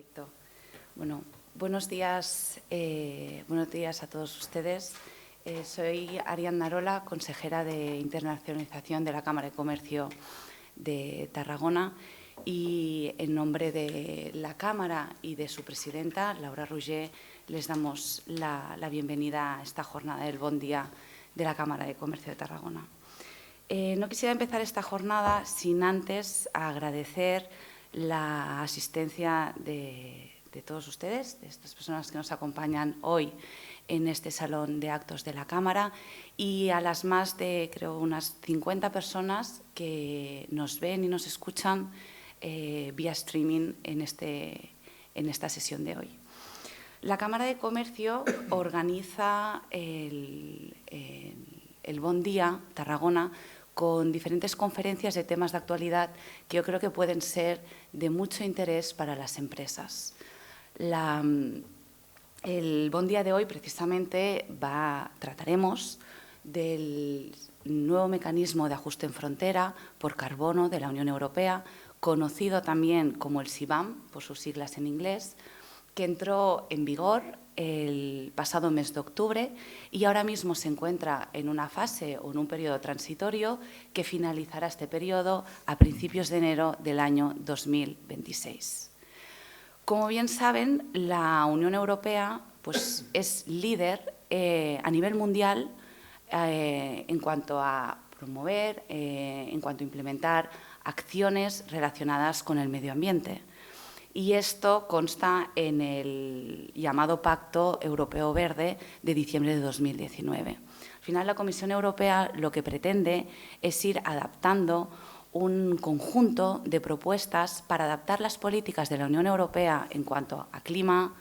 Perfecto. Bueno, buenos días a todos ustedes. Soy Ariadna Narola, consejera de Internacionalización de la Cámara de Comercio de Tarragona, y en nombre de la Cámara y de su presidenta, Laura Roger, les damos la bienvenida a esta jornada del Bon Día de la Cámara de Comercio de Tarragona. No quisiera empezar esta jornada sin antes agradecer la asistencia de todos ustedes, de estas personas que nos acompañan hoy en este salón de actos de la Cámara, y a las más de, creo, unas 50 personas que nos ven y nos escuchan vía streaming en esta sesión de hoy. La Cámara de Comercio organiza el Bon Día Tarragona con diferentes conferencias de temas de actualidad que yo creo que pueden ser de mucho interés para las empresas. El Bon Día de hoy, precisamente, trataremos del nuevo mecanismo de ajuste en frontera por carbono de la Unión Europea, conocido también como el CBAM, por sus siglas en inglés, que entró en vigor el pasado mes de octubre y ahora mismo se encuentra en una fase o en un periodo transitorio que finalizará este periodo a principios de enero del año 2026. Como bien saben, la Unión Europea es líder a nivel mundial en cuanto a promover, en cuanto a implementar acciones relacionadas con el medio ambiente. Y esto consta en el llamado Pacto Europeo Verde de diciembre de 2019. Al final, la Comisión Europea lo que pretende es ir adaptando un conjunto de propuestas para adaptar las políticas de la Unión Europea en cuanto a clima,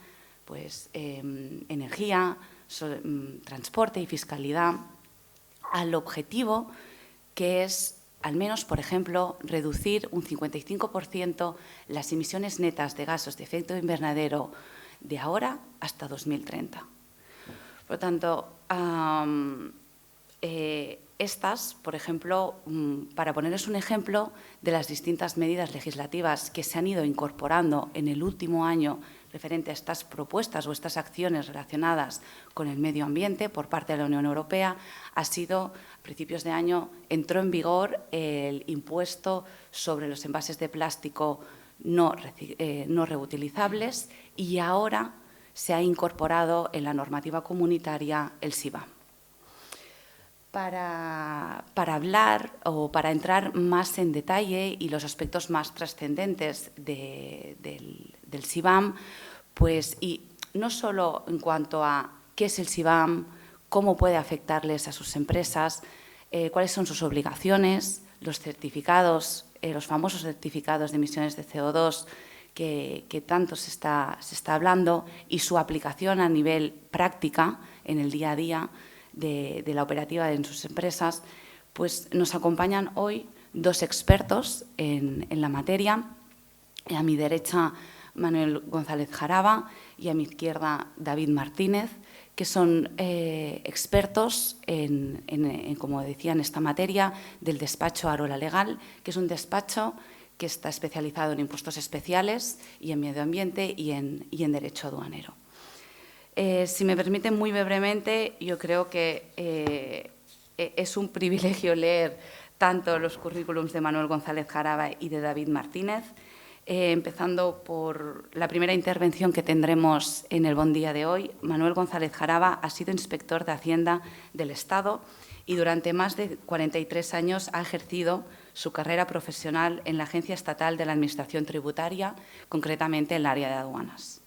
energía, transporte y fiscalidad, al objetivo que es, al menos, por ejemplo, reducir un 55% las emisiones netas de gases de efecto invernadero de ahora hasta 2030. Por lo tanto, estas, por ejemplo, para ponerles un ejemplo de las distintas medidas legislativas que se han ido incorporando en el último año referente a estas propuestas o estas acciones relacionadas con el medio ambiente por parte de la Unión Europea, ha sido, a principios de año, entró en vigor el impuesto sobre los envases de plástico no reutilizables y ahora se ha incorporado en la normativa comunitaria el CBAM. Para hablar o para entrar más en detalle y los aspectos más trascendentes del CBAM, y no solo en cuanto a qué es el CBAM, cómo puede afectarles a sus empresas, cuáles son sus obligaciones, los certificados, los famosos certificados de emisiones de CO2 que tanto se está hablando, y su aplicación a nivel práctica en el día a día de la operativa en sus empresas, nos acompañan hoy dos expertos en la materia. A mi derecha, Manuel González Jaraba, y a mi izquierda, David Martínez, que son expertos como decía, en esta materia del despacho Arola Legal, que es un despacho que está especializado en impuestos especiales y en medio ambiente y en derecho aduanero. Si me permiten, muy brevemente, yo creo que es un privilegio leer tanto los currículums de Manuel González Jaraba y de David Martínez, empezando por la primera intervención que tendremos en el Bon Día de hoy. Manuel González Jaraba ha sido inspector de Hacienda del Estado y durante más de 43 años ha ejercido su carrera profesional en la Agencia Estatal de la Administración Tributaria, concretamente en el área de aduanas.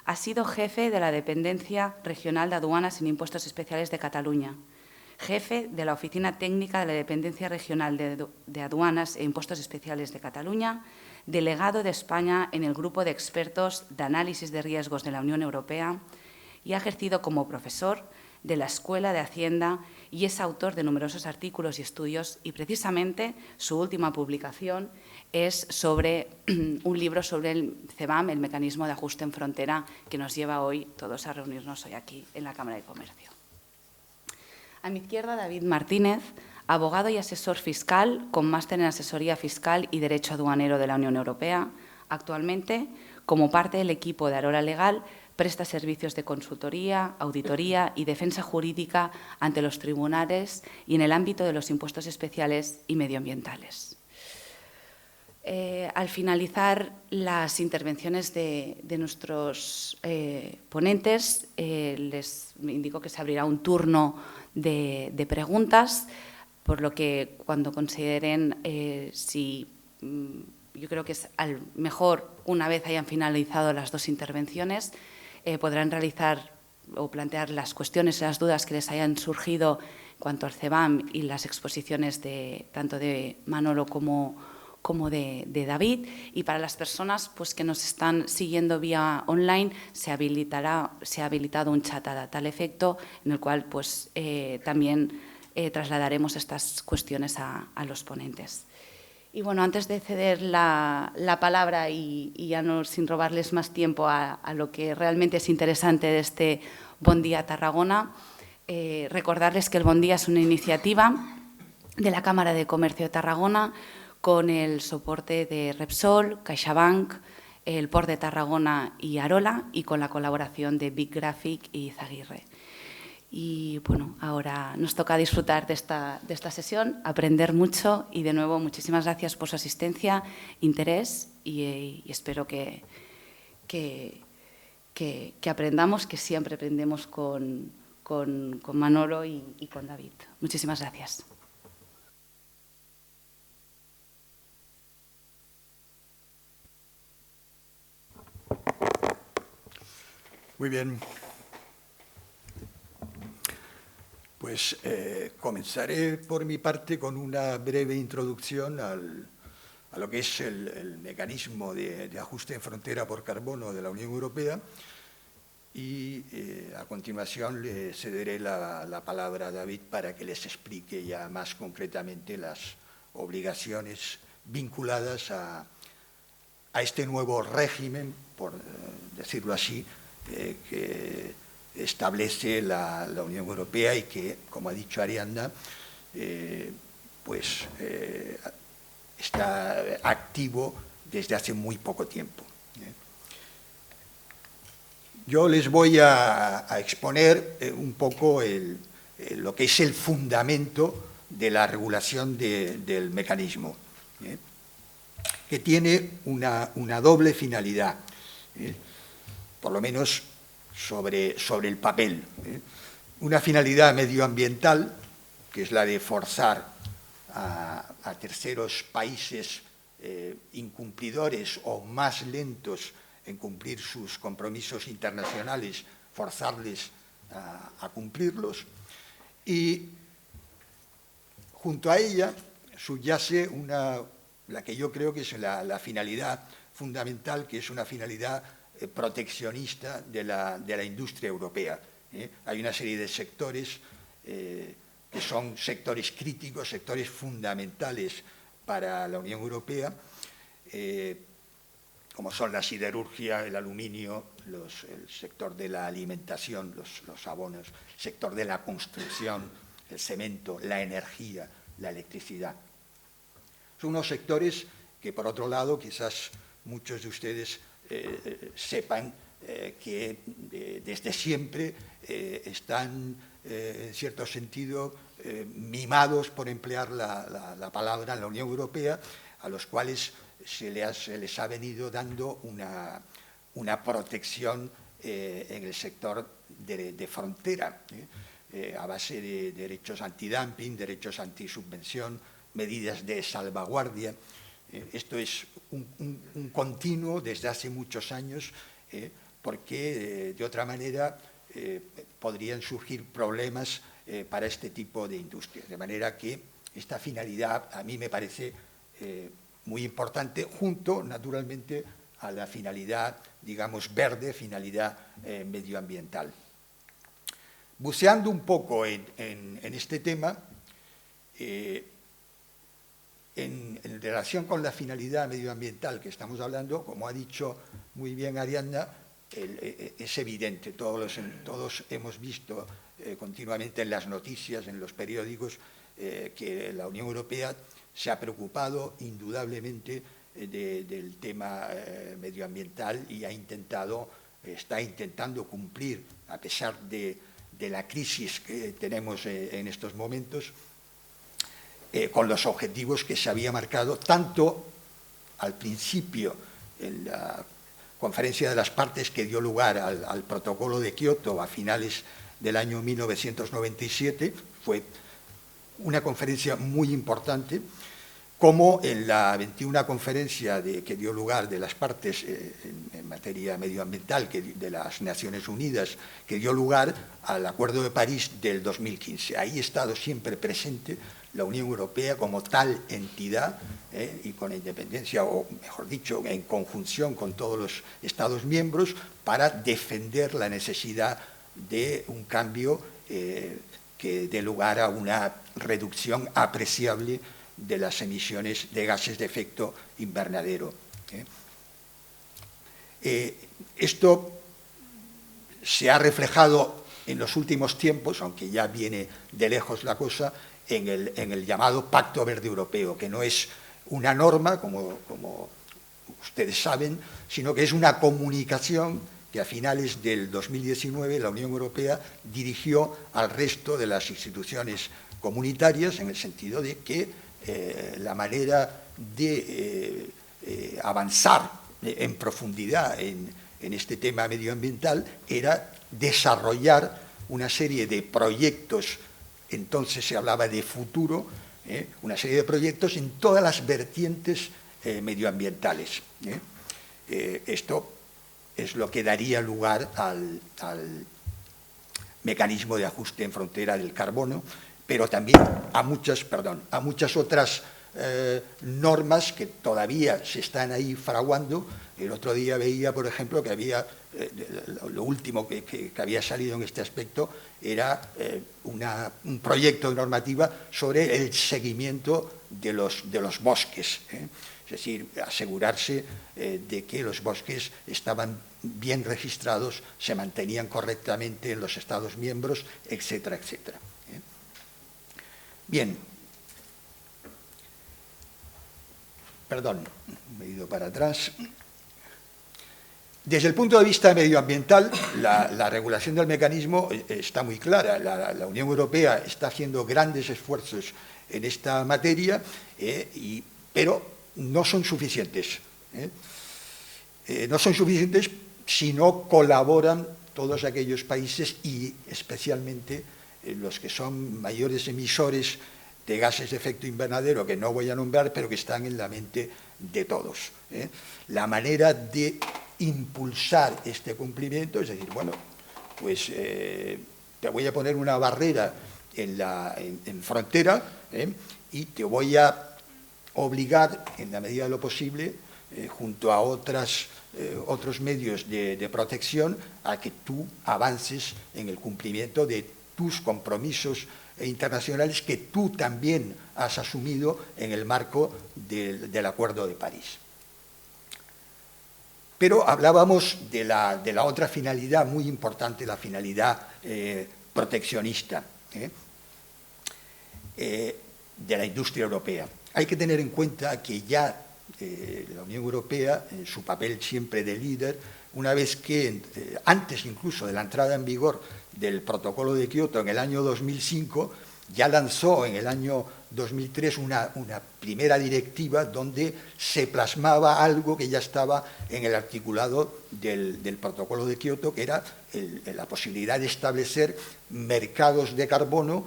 Ha sido jefe de la Dependencia Regional de Aduanas e Impuestos Especiales de Cataluña, jefe de la Oficina Técnica de la Dependencia Regional de Aduanas e Impuestos Especiales de Cataluña, delegado de España en el Grupo de Expertos de Análisis de Riesgos de la Unión Europea, y ha ejercido como profesor de la Escuela de Hacienda y es autor de numerosos artículos y estudios, y precisamente su última publicación es sobre un libro sobre el CBAM, el mecanismo de ajuste en frontera, que nos lleva hoy todos a reunirnos hoy aquí en la Cámara de Comercio. A mi izquierda, David Martínez, abogado y asesor fiscal con máster en asesoría fiscal y derecho aduanero de la Unión Europea, Actualmente, como parte del equipo de Arola Legal, presta servicios de consultoría, auditoría y defensa jurídica ante los tribunales y en el ámbito de los impuestos especiales y medioambientales. Al finalizar las intervenciones de nuestros ponentes, les indico que se abrirá un turno de preguntas, por lo que cuando consideren yo creo que es al mejor, una vez hayan finalizado las dos intervenciones, podrán realizar o plantear las cuestiones y las dudas que les hayan surgido en cuanto al CBAM y las exposiciones tanto de Manolo como de David. Y para las personas pues, que nos están siguiendo vía online, se ha habilitado un chat a tal efecto, en el cual pues, también trasladaremos estas cuestiones a los ponentes. Y bueno, antes de ceder la palabra y ya no sin robarles más tiempo a lo que realmente es interesante de este Bon Día Tarragona, recordarles que el Bon Día es una iniciativa de la Cámara de Comercio de Tarragona con el soporte de Repsol, CaixaBank, el Port de Tarragona y Arola, y con la colaboración de Big Graphic y Zaguirre. Y bueno, ahora nos toca disfrutar de esta sesión, aprender mucho y de nuevo muchísimas gracias por su asistencia, interés y espero que aprendamos, que siempre aprendemos con Manolo y con David. Muchísimas gracias. Muy bien. Pues comenzaré por mi parte con una breve introducción a lo que es el mecanismo de ajuste en frontera por carbono de la Unión Europea y a continuación le cederé la palabra a David para que les explique ya más concretamente las obligaciones vinculadas a este nuevo régimen, por decirlo así, que establece la Unión Europea y que, como ha dicho Ariadna, está activo desde hace muy poco tiempo. Yo les voy a exponer un poco lo que es el fundamento de la regulación del mecanismo, que tiene una doble finalidad, por lo menos sobre el papel. Una finalidad medioambiental, que es la de forzar a terceros países incumplidores o más lentos en cumplir sus compromisos internacionales, forzarles a cumplirlos. Y junto a ella subyace la que yo creo que es la finalidad fundamental, que es una finalidad proteccionista de la industria europea. Hay una serie de sectores que son sectores críticos, sectores fundamentales para la Unión Europea, como son la siderurgia, el aluminio, el sector de la alimentación, los abonos, el sector de la construcción, el cemento, la energía, la electricidad. Son unos sectores que, por otro lado, quizás muchos de ustedes sepan que desde siempre están, en cierto sentido, mimados, por emplear la palabra, en la Unión Europea, a los cuales se les ha venido dando una protección en el sector de frontera, a base de derechos antidumping, derechos antisubvención, medidas de salvaguardia. Esto es un continuo desde hace muchos años, porque de otra manera podrían surgir problemas para este tipo de industrias. De manera que esta finalidad a mí me parece muy importante, junto, naturalmente, a la finalidad, digamos, verde, finalidad medioambiental. Buceando un poco en este tema, en relación con la finalidad medioambiental que estamos hablando, como ha dicho muy bien Ariadna, es evidente, todos hemos visto continuamente en las noticias, en los periódicos, que la Unión Europea se ha preocupado indudablemente del tema medioambiental y está intentando cumplir, a pesar de la crisis que tenemos en estos momentos, con los objetivos que se había marcado tanto al principio en la Conferencia de las Partes que dio lugar al Protocolo de Kioto a finales del año 1997, fue una conferencia muy importante, como en la 21ª conferencia que dio lugar de las partes en materia medioambiental de las Naciones Unidas, que dio lugar al Acuerdo de París del 2015. Ahí ha estado siempre presente la Unión Europea como tal entidad y con independencia, o mejor dicho, en conjunción con todos los Estados miembros, para defender la necesidad de un cambio que dé lugar a una reducción apreciable de las emisiones de gases de efecto invernadero. Esto se ha reflejado en los últimos tiempos, aunque ya viene de lejos la cosa, en el llamado Pacto Verde Europeo, que no es una norma, como ustedes saben, sino que es una comunicación que a finales del 2019 la Unión Europea dirigió al resto de las instituciones comunitarias, en el sentido de que la manera de avanzar en profundidad en este tema medioambiental era desarrollar una serie de proyectos, entonces se hablaba de futuro, una serie de proyectos en todas las vertientes medioambientales. Esto es lo que daría lugar al mecanismo de ajuste en frontera del carbono, pero también a muchas otras normas que todavía se están ahí fraguando. El otro día veía, por ejemplo, que había, lo último que había salido en este aspecto era un proyecto de normativa sobre el seguimiento de los bosques. Es decir, asegurarse de que los bosques estaban bien registrados, se mantenían correctamente en los Estados miembros, etcétera, etcétera. Bien. Perdón, me he ido para atrás. Desde el punto de vista medioambiental, la regulación del mecanismo está muy clara. La Unión Europea está haciendo grandes esfuerzos en esta materia, pero no son suficientes. No son suficientes si no colaboran todos aquellos países y especialmente los que son mayores emisores de gases de efecto invernadero, que no voy a nombrar, pero que están en la mente de todos. La manera de impulsar este cumplimiento es decir, bueno, pues te voy a poner una barrera en frontera y te voy a obligar, en la medida de lo posible, junto a otros medios de protección, a que tú avances en el cumplimiento de tus compromisos internacionales que tú también has asumido en el marco del Acuerdo de París. Pero hablábamos de la otra finalidad muy importante, la finalidad proteccionista de la industria europea. Hay que tener en cuenta que ya la Unión Europea, en su papel siempre de líder, una vez que, antes incluso de la entrada en vigor del Protocolo de Kioto en el año 2005, ya lanzó en el año 2003 una primera directiva donde se plasmaba algo que ya estaba en el articulado del Protocolo de Kioto, que era la posibilidad de establecer mercados de carbono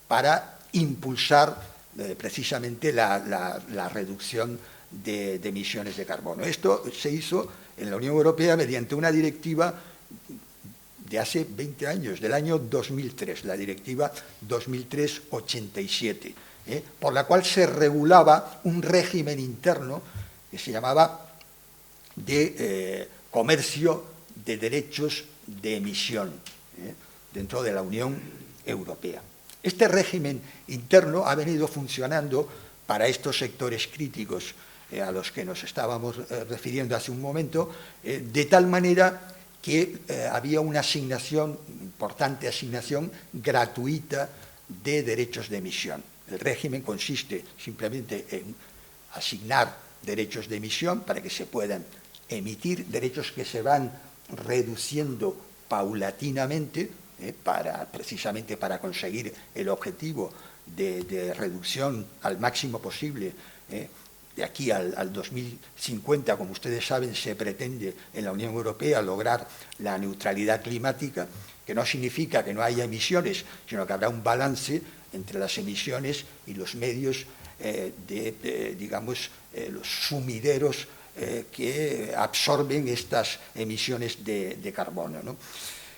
para impulsar precisamente la reducción de emisiones de carbono. Esto se hizo en la Unión Europea mediante una directiva de hace 20 años, del año 2003, la Directiva 2003-87, por la cual se regulaba un régimen interno que se llamaba de comercio de derechos de emisión dentro de la Unión Europea. Este régimen interno ha venido funcionando para estos sectores críticos a los que nos estábamos refiriendo hace un momento, de tal manera que había una importante asignación gratuita de derechos de emisión. El régimen consiste simplemente en asignar derechos de emisión para que se puedan emitir, derechos que se van reduciendo paulatinamente precisamente para conseguir el objetivo de reducción al máximo posible. De aquí al 2050, como ustedes saben, se pretende en la Unión Europea lograr la neutralidad climática, que no significa que no haya emisiones, sino que habrá un balance entre las emisiones y los medios digamos, los sumideros que absorben estas emisiones de carbono, ¿no?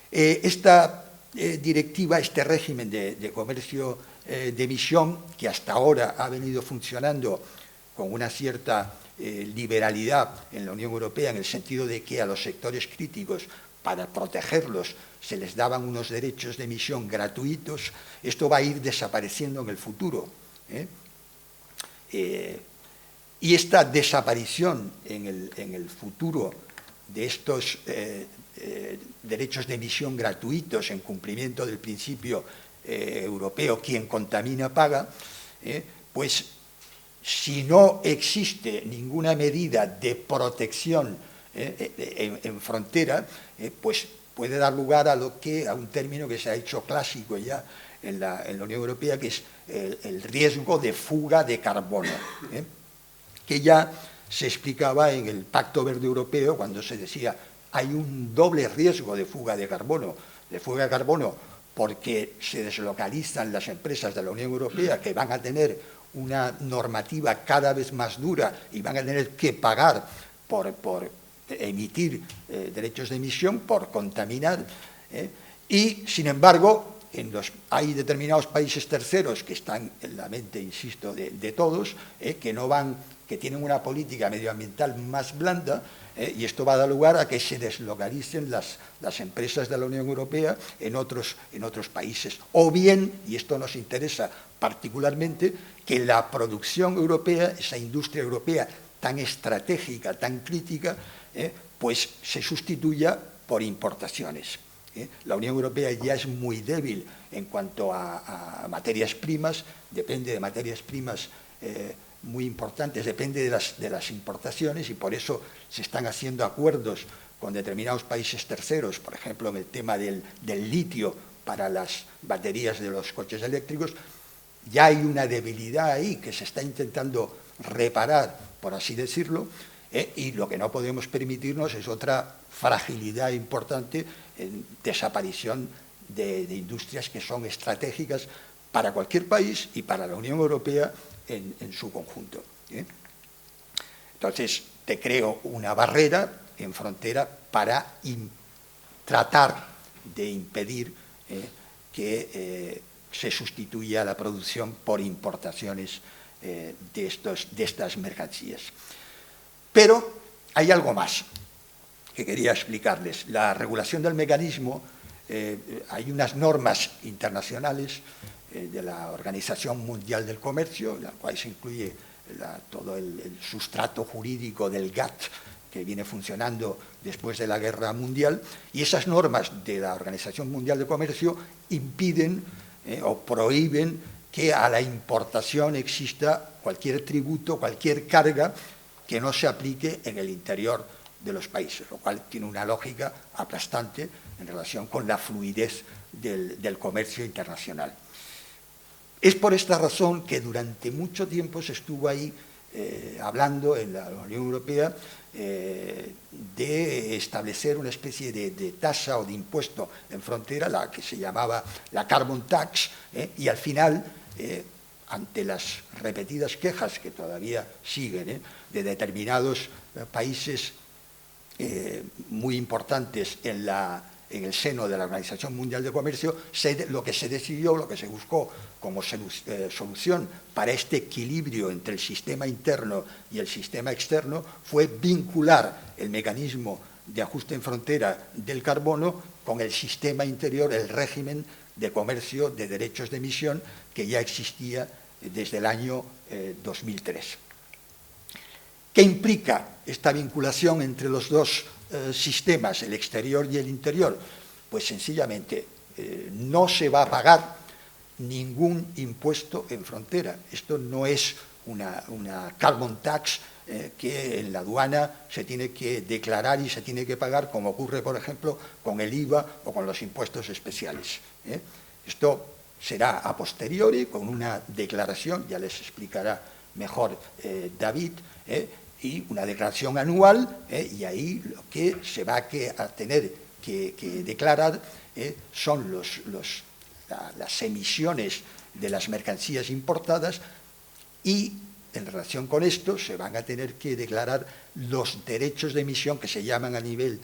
Esta directiva, este régimen de comercio de emisión, que hasta ahora ha venido funcionando con una cierta liberalidad en la Unión Europea, en el sentido de que a los sectores críticos, para protegerlos, se les daban unos derechos de emisión gratuitos. Esto va a ir desapareciendo en el futuro. Y esta desaparición en el futuro de estos derechos de emisión gratuitos en cumplimiento del principio europeo, quien contamina paga, pues si no existe ninguna medida de protección en frontera, pues puede dar lugar a un término que se ha hecho clásico ya en la Unión Europea, que es el riesgo de fuga de carbono, que ya se explicaba en el Pacto Verde Europeo, cuando se decía hay un doble riesgo de fuga de carbono porque se deslocalizan las empresas de la Unión Europea, que van a tener una normativa cada vez más dura y van a tener que pagar por emitir derechos de emisión, por contaminar, y sin embargo hay determinados países terceros que están en la mente, insisto, de todos, que tienen una política medioambiental más blanda, y esto va a dar lugar a que se deslocalicen las empresas de la Unión Europea en otros países. O bien, y esto nos interesa particularmente, que la producción europea, esa industria europea tan estratégica, tan crítica, pues se sustituya por importaciones. La Unión Europea ya es muy débil en cuanto a materias primas, depende de materias primas muy importantes, depende de las importaciones, y por eso se están haciendo acuerdos con determinados países terceros, por ejemplo, en el tema del litio para las baterías de los coches eléctricos. Ya hay una debilidad ahí que se está intentando reparar, por así decirlo, y lo que no podemos permitirnos es otra fragilidad importante en desaparición de industrias que son estratégicas para cualquier país y para la Unión Europea en su conjunto. Entonces, te creo una barrera en frontera para tratar de impedir que se sustituya la producción por importaciones de estas mercancías. Pero hay algo más que quería explicarles. La regulación del mecanismo, hay unas normas internacionales de la Organización Mundial del Comercio, en la cual se incluye todo el sustrato jurídico del GATT, que viene funcionando después de la Guerra Mundial, y esas normas de la Organización Mundial del Comercio impiden o prohíben que a la importación exista cualquier tributo, cualquier carga que no se aplique en el interior de los países, lo cual tiene una lógica aplastante en relación con la fluidez del comercio internacional. Es por esta razón que durante mucho tiempo se estuvo ahí hablando en la Unión Europea de establecer una especie de tasa o de impuesto en frontera, la que se llamaba la carbon tax, y al final, ante las repetidas quejas que todavía siguen de determinados países muy importantes en el seno de la Organización Mundial de Comercio, lo que se decidió, lo que se buscó como solución para este equilibrio entre el sistema interno y el sistema externo fue vincular el mecanismo de ajuste en frontera del carbono con el sistema interior, el régimen de comercio de derechos de emisión que ya existía desde el año 2003. ¿Qué implica esta vinculación entre los dos sistemas, el exterior y el interior? Pues sencillamente no se va a pagar ningún impuesto en frontera. Esto no es una carbon tax que en la aduana se tiene que declarar y se tiene que pagar, como ocurre, por ejemplo, con el IVA o con los impuestos especiales. Esto será a posteriori, con una declaración, ya les explicará mejor David, y una declaración anual, y ahí lo que se va a tener que declarar son las emisiones de las mercancías importadas, y en relación con esto se van a tener que declarar los derechos de emisión que se llaman a nivel,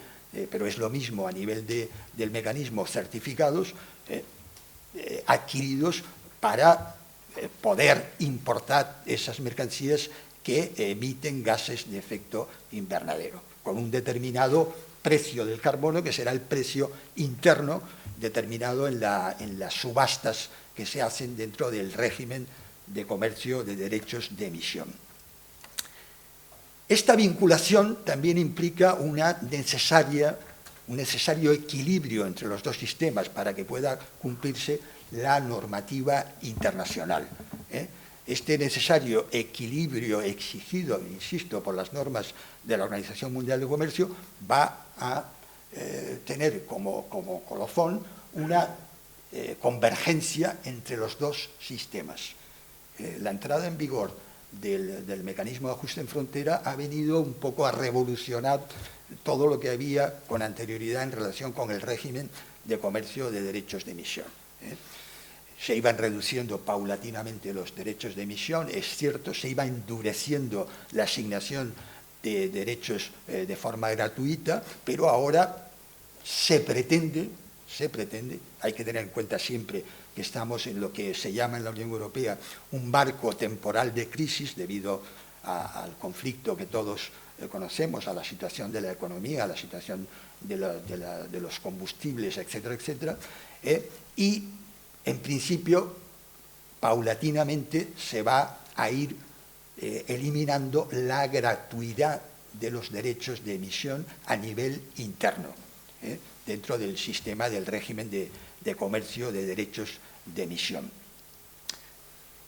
pero es lo mismo a nivel del mecanismo, certificados adquiridos para poder importar esas mercancías que emiten gases de efecto invernadero, con un determinado precio del carbono, que será el precio interno determinado en las subastas que se hacen dentro del régimen de comercio de derechos de emisión. Esta vinculación también implica un necesario equilibrio entre los dos sistemas para que pueda cumplirse la normativa internacional. Este necesario equilibrio exigido, insisto, por las normas de la Organización Mundial de Comercio va a tener como colofón una convergencia entre los dos sistemas. La entrada en vigor del mecanismo de ajuste en frontera ha venido un poco a revolucionar todo lo que había con anterioridad en relación con el régimen de comercio de derechos de emisión. Se iban reduciendo paulatinamente los derechos de emisión, es cierto, se iba endureciendo la asignación de derechos de forma gratuita, pero ahora se pretende, hay que tener en cuenta siempre que estamos en lo que se llama en la Unión Europea un marco temporal de crisis debido al conflicto que todos conocemos, a la situación de la economía, a la situación de los combustibles, etcétera, etcétera, y en principio, paulatinamente se va a ir eliminando la gratuidad de los derechos de emisión a nivel interno, dentro del sistema del régimen de comercio de derechos de emisión,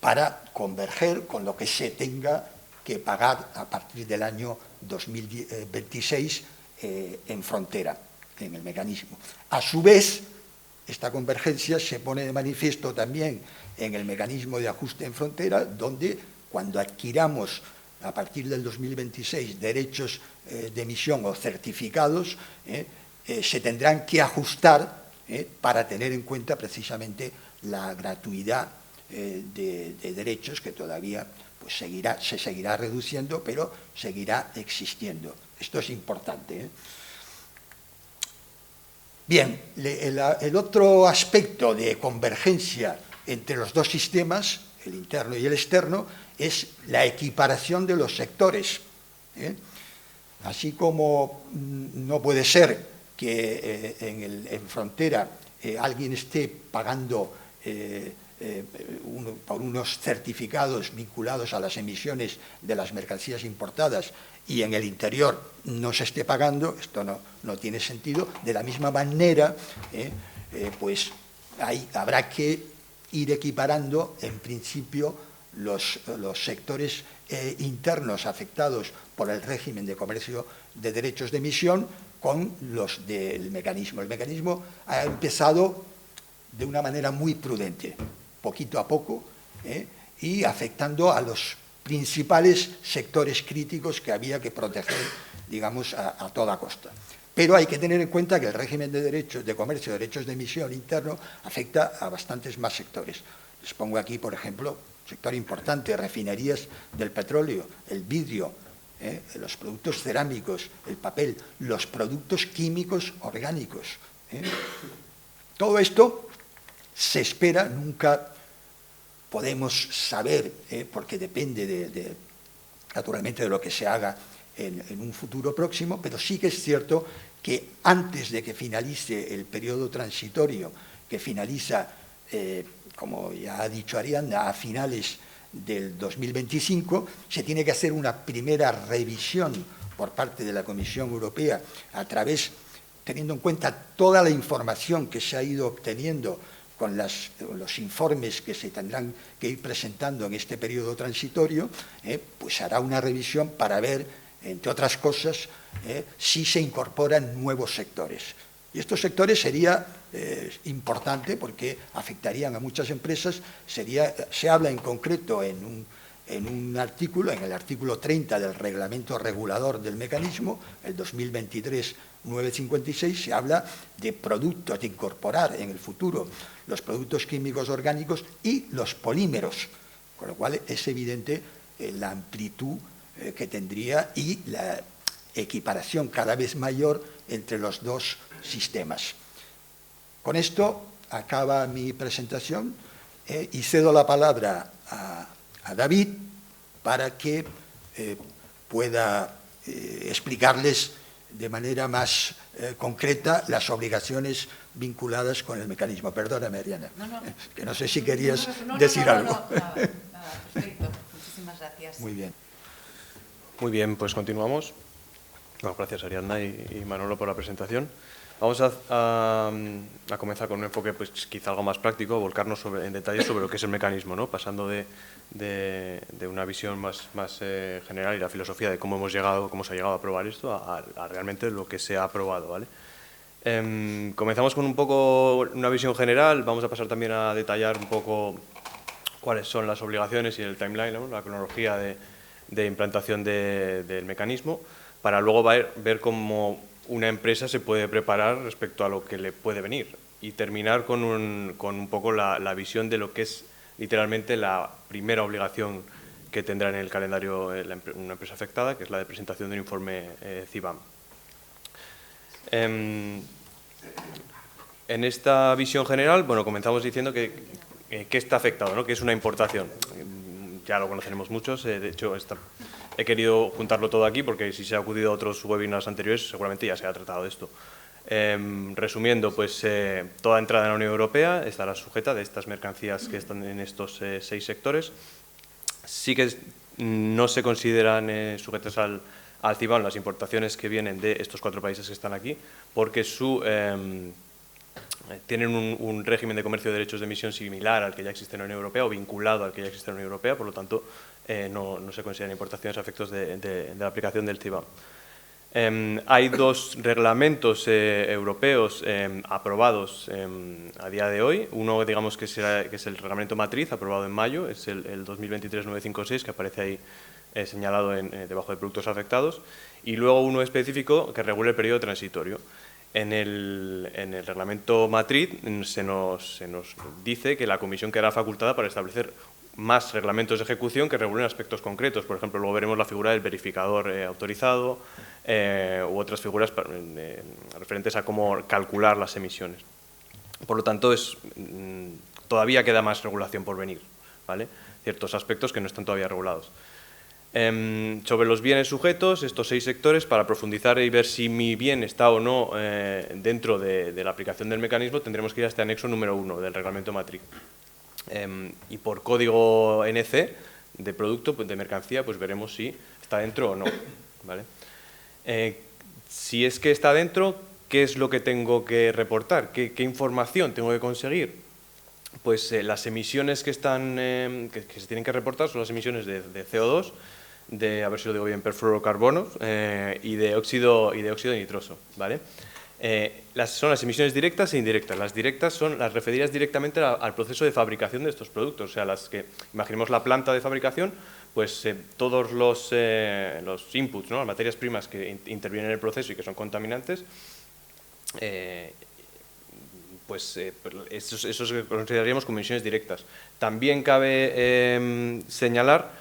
para converger con lo que se tenga que pagar a partir del año 2026 en frontera, en el mecanismo. A su vez, esta convergencia se pone de manifiesto también en el mecanismo de ajuste en frontera, donde cuando adquiramos a partir del 2026 derechos de emisión o certificados, se tendrán que ajustar para tener en cuenta precisamente la gratuidad de derechos que todavía pues, se seguirá reduciendo, pero seguirá existiendo. Esto es importante. Bien, el otro aspecto de convergencia entre los dos sistemas, el interno y el externo, es la equiparación de los sectores. Así como no puede ser que en frontera alguien esté pagando por unos certificados vinculados a las emisiones de las mercancías importadas y en el interior no se esté pagando, esto no tiene sentido. De la misma manera, pues habrá que ir equiparando, en principio, los sectores internos afectados por el régimen de comercio de derechos de emisión con los del mecanismo. El mecanismo ha empezado de una manera muy prudente, poquito a poco, y afectando a los principales sectores críticos que había que proteger, digamos, a toda costa. Pero hay que tener en cuenta que el régimen de comercio de derechos de emisión interno afecta a bastantes más sectores. Les pongo aquí, por ejemplo, un sector importante, refinerías del petróleo, el vidrio, los productos cerámicos, el papel, los productos químicos orgánicos. Todo esto se espera, nunca podemos saber, porque depende naturalmente de lo que se haga en un futuro próximo, pero sí que es cierto que antes de que finalice el periodo transitorio, que finaliza, como ya ha dicho Ariadna, a finales del 2025, se tiene que hacer una primera revisión por parte de la Comisión Europea teniendo en cuenta toda la información que se ha ido obteniendo con los informes que se tendrán que ir presentando en este periodo transitorio, pues hará una revisión para ver, entre otras cosas, si se incorporan nuevos sectores. Y estos sectores sería importante porque afectarían a muchas empresas. Se habla en concreto en un artículo, en el artículo 30 del Reglamento Regulador del Mecanismo, el 2023-956, se habla de productos, de incorporar en el futuro los productos químicos orgánicos y los polímeros, con lo cual es evidente la amplitud que tendría y la equiparación cada vez mayor entre los dos sistemas. Con esto acaba mi presentación y cedo la palabra a David para que pueda explicarles de manera más concreta las obligaciones vinculadas con el mecanismo. Perdóname, Ariana, que no sé si querías decir algo. Nada, perfecto. Muchísimas gracias. Muy bien. Muy bien, pues continuamos. Bueno, gracias, Ariadna y Manolo, por la presentación. Vamos a comenzar con un enfoque pues, quizá algo más práctico, volcarnos en detalle sobre lo que es el mecanismo, ¿no? Pasando de una visión más general y la filosofía de cómo se ha llegado a aprobar esto a realmente lo que se ha aprobado, ¿vale? Comenzamos con un poco una visión general, vamos a pasar también a detallar un poco cuáles son las obligaciones y el timeline, ¿no? La cronología de implantación del mecanismo, para luego ver cómo una empresa se puede preparar respecto a lo que le puede venir y terminar con un poco la visión de lo que es literalmente la primera obligación que tendrá en el calendario una empresa afectada, que es la de presentación de un informe CBAM. En esta visión general, bueno, comenzamos diciendo que está afectado, ¿no? Que es una importación. Ya lo conoceremos muchos, de hecho he querido juntarlo todo aquí porque si se ha acudido a otros webinars anteriores seguramente ya se ha tratado de esto. Resumiendo, pues toda entrada en la Unión Europea estará sujeta de estas mercancías que están en estos 6 sectores. Sí que no se consideran sujetas al CBAM las importaciones que vienen de estos 4 países que están aquí, porque tienen un régimen de comercio de derechos de emisión similar al que ya existe en la Unión Europea o vinculado al que ya existe en la Unión Europea, por lo tanto no se consideran importaciones a efectos de la aplicación del CBAM. Hay 2 reglamentos europeos aprobados a día de hoy. Uno, digamos, que es el reglamento matriz, aprobado en mayo, es el 2023-956, que aparece ahí señalado debajo de productos afectados, y luego uno específico que regula el periodo transitorio. En el reglamento matriz se nos dice que la Comisión quedará facultada para establecer más reglamentos de ejecución que regulen aspectos concretos. Por ejemplo, luego veremos la figura del verificador autorizado u otras figuras referentes a cómo calcular las emisiones. Por lo tanto, todavía queda más regulación por venir, ¿vale? Ciertos aspectos que no están todavía regulados. Sobre los bienes sujetos, estos 6 sectores, para profundizar y ver si mi bien está o no dentro de la aplicación del mecanismo, tendremos que ir a este anexo número 1 del reglamento matriz. Y por código NC de producto, pues de mercancía, pues veremos si está dentro o no, ¿vale? Si es que está dentro, ¿qué es lo que tengo que reportar? ¿Qué información tengo que conseguir? Pues las emisiones que se tienen que reportar son las emisiones de CO2, a ver si lo digo bien, perfluorocarbonos y de óxido nitroso, ¿vale? Son las emisiones directas e indirectas. Las directas son las referidas directamente al proceso de fabricación de estos productos, o sea, las que, imaginemos la planta de fabricación, pues todos los inputs, ¿no? Las materias primas que intervienen en el proceso y que son contaminantes, pues esos consideraríamos como emisiones directas. También cabe señalar,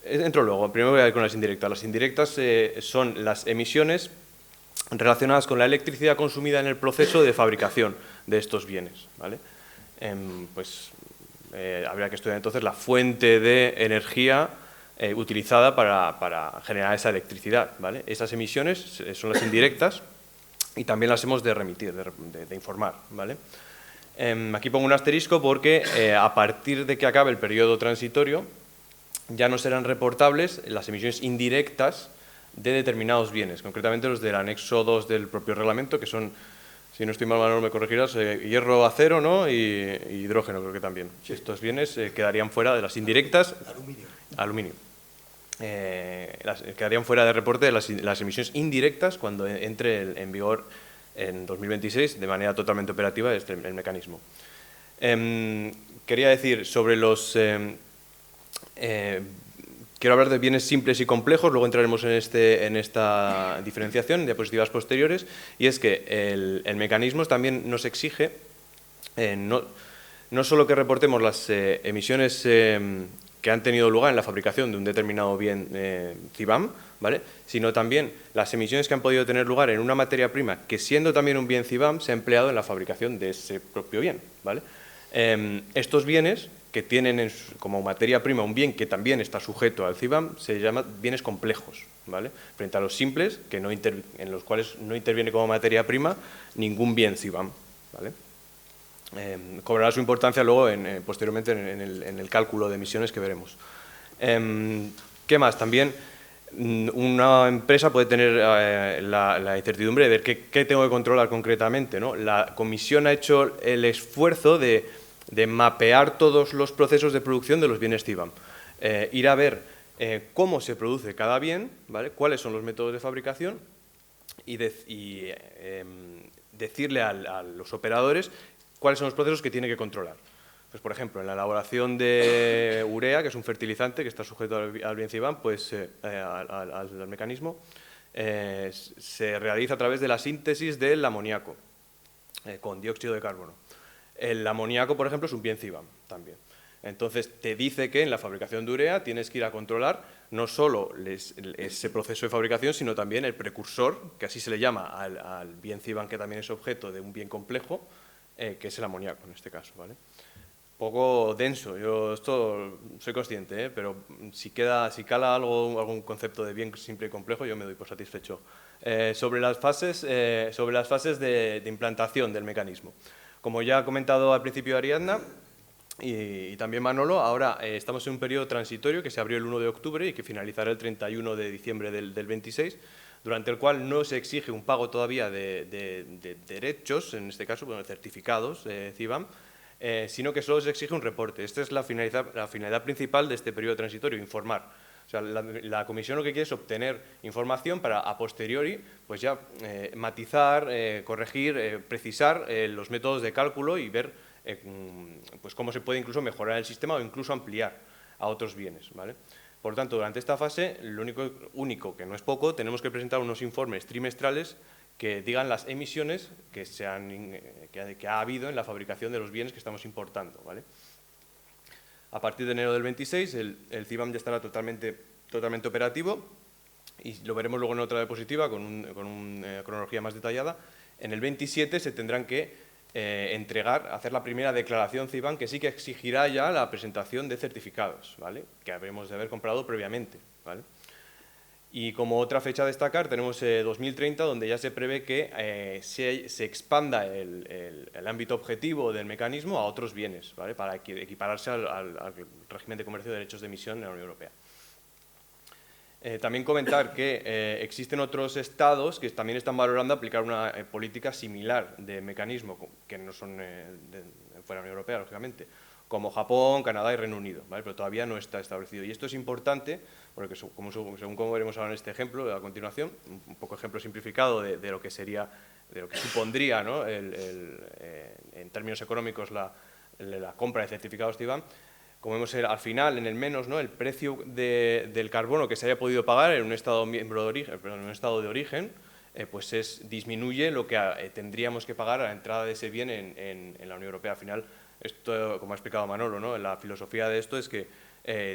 entro luego, primero voy a ver con las indirectas. Las indirectas son las emisiones relacionadas con la electricidad consumida en el proceso de fabricación de estos bienes, ¿vale? Habría que estudiar entonces la fuente de energía utilizada para generar esa electricidad, ¿vale? Esas emisiones son las indirectas y también las hemos de remitir, de informar, ¿vale? Aquí pongo un asterisco porque a partir de que acabe el periodo transitorio ya no serán reportables las emisiones indirectas de determinados bienes, concretamente los del anexo 2 del propio reglamento, que son Si no estoy mal, Manolo, me corregirás, hierro, acero, ¿no? Y hidrógeno, creo que también. Sí. Estos bienes quedarían fuera de las indirectas. Aluminio. Quedarían fuera de reporte de las emisiones indirectas cuando entre en vigor en 2026 de manera totalmente operativa el mecanismo. Quería decir sobre los... quiero hablar de bienes simples y complejos, luego entraremos en esta diferenciación en diapositivas posteriores, y es que el mecanismo también nos exige no solo que reportemos las emisiones que han tenido lugar en la fabricación de un determinado bien CBAM, ¿vale?, sino también las emisiones que han podido tener lugar en una materia prima que, siendo también un bien CBAM, se ha empleado en la fabricación de ese propio bien, ¿vale? Estos bienes que tienen como materia prima un bien que también está sujeto al CBAM se llaman bienes complejos, ¿vale?, frente a los simples, en los cuales no interviene como materia prima ningún bien CBAM, ¿vale? Cobrará su importancia luego posteriormente en el cálculo de emisiones que veremos. ¿Qué más? También una empresa puede tener la incertidumbre de ver qué tengo que controlar concretamente, ¿no? La Comisión ha hecho el esfuerzo de mapear todos los procesos de producción de los bienes CBAM, ir a ver cómo se produce cada bien, ¿vale?, cuáles son los métodos de fabricación y decirle a los operadores cuáles son los procesos que tiene que controlar. Pues, por ejemplo, en la elaboración de urea, que es un fertilizante que está sujeto al bien CBAM, pues al mecanismo, se realiza a través de la síntesis del amoníaco con dióxido de carbono. El amoníaco, por ejemplo, es un bien CBAM también. Entonces, te dice que en la fabricación de urea tienes que ir a controlar no solo ese proceso de fabricación, sino también el precursor, que así se le llama al bien CBAM, que también es objeto de un bien complejo, que es el amoníaco en este caso, ¿vale? Poco denso, yo esto soy consciente, pero si cala algún concepto de bien simple y complejo, yo me doy por satisfecho. Sobre las fases de implantación del mecanismo. Como ya ha comentado al principio Ariadna y también Manolo, ahora estamos en un periodo transitorio que se abrió el 1 de octubre y que finalizará el 31 de diciembre del 26, durante el cual no se exige un pago todavía de derechos, en este caso, bueno, certificados CBAM, sino que solo se exige un reporte. Esta es la finalidad principal de este periodo transitorio, informar. O sea, la Comisión lo que quiere es obtener información para, a posteriori, pues ya matizar, corregir, precisar los métodos de cálculo y ver pues cómo se puede incluso mejorar el sistema o incluso ampliar a otros bienes, ¿vale? Por tanto, durante esta fase, lo único que no es poco, tenemos que presentar unos informes trimestrales que digan las emisiones que ha habido en la fabricación de los bienes que estamos importando, ¿vale? A partir de enero del 26, el CBAM ya estará totalmente operativo y lo veremos luego en otra diapositiva con una cronología más detallada. En el 27 se tendrán que hacer la primera declaración CBAM, que sí que exigirá ya la presentación de certificados, ¿vale?, que habremos de haber comprado previamente, ¿vale? Y como otra fecha a destacar tenemos 2030, donde ya se prevé que se expanda el ámbito objetivo del mecanismo a otros bienes, ¿vale?, para equipararse al régimen de comercio de derechos de emisión en la Unión Europea. También comentar que existen otros estados que también están valorando aplicar una política similar de mecanismo, que no son fuera de la Unión Europea, lógicamente, como Japón, Canadá y Reino Unido, ¿vale?, pero todavía no está establecido. Y esto es importante porque, según como veremos ahora en este ejemplo, a continuación, un poco ejemplo simplificado de lo que supondría, ¿no?, en términos económicos la compra de certificados CBAM. Como vemos al final, en el menos, ¿no?, el precio del carbono que se haya podido pagar en un estado miembro de origen, en un estado de origen, pues disminuye lo que tendríamos que pagar a la entrada de ese bien en la Unión Europea. Al final, esto, como ha explicado Manolo, ¿no?, la filosofía de esto es que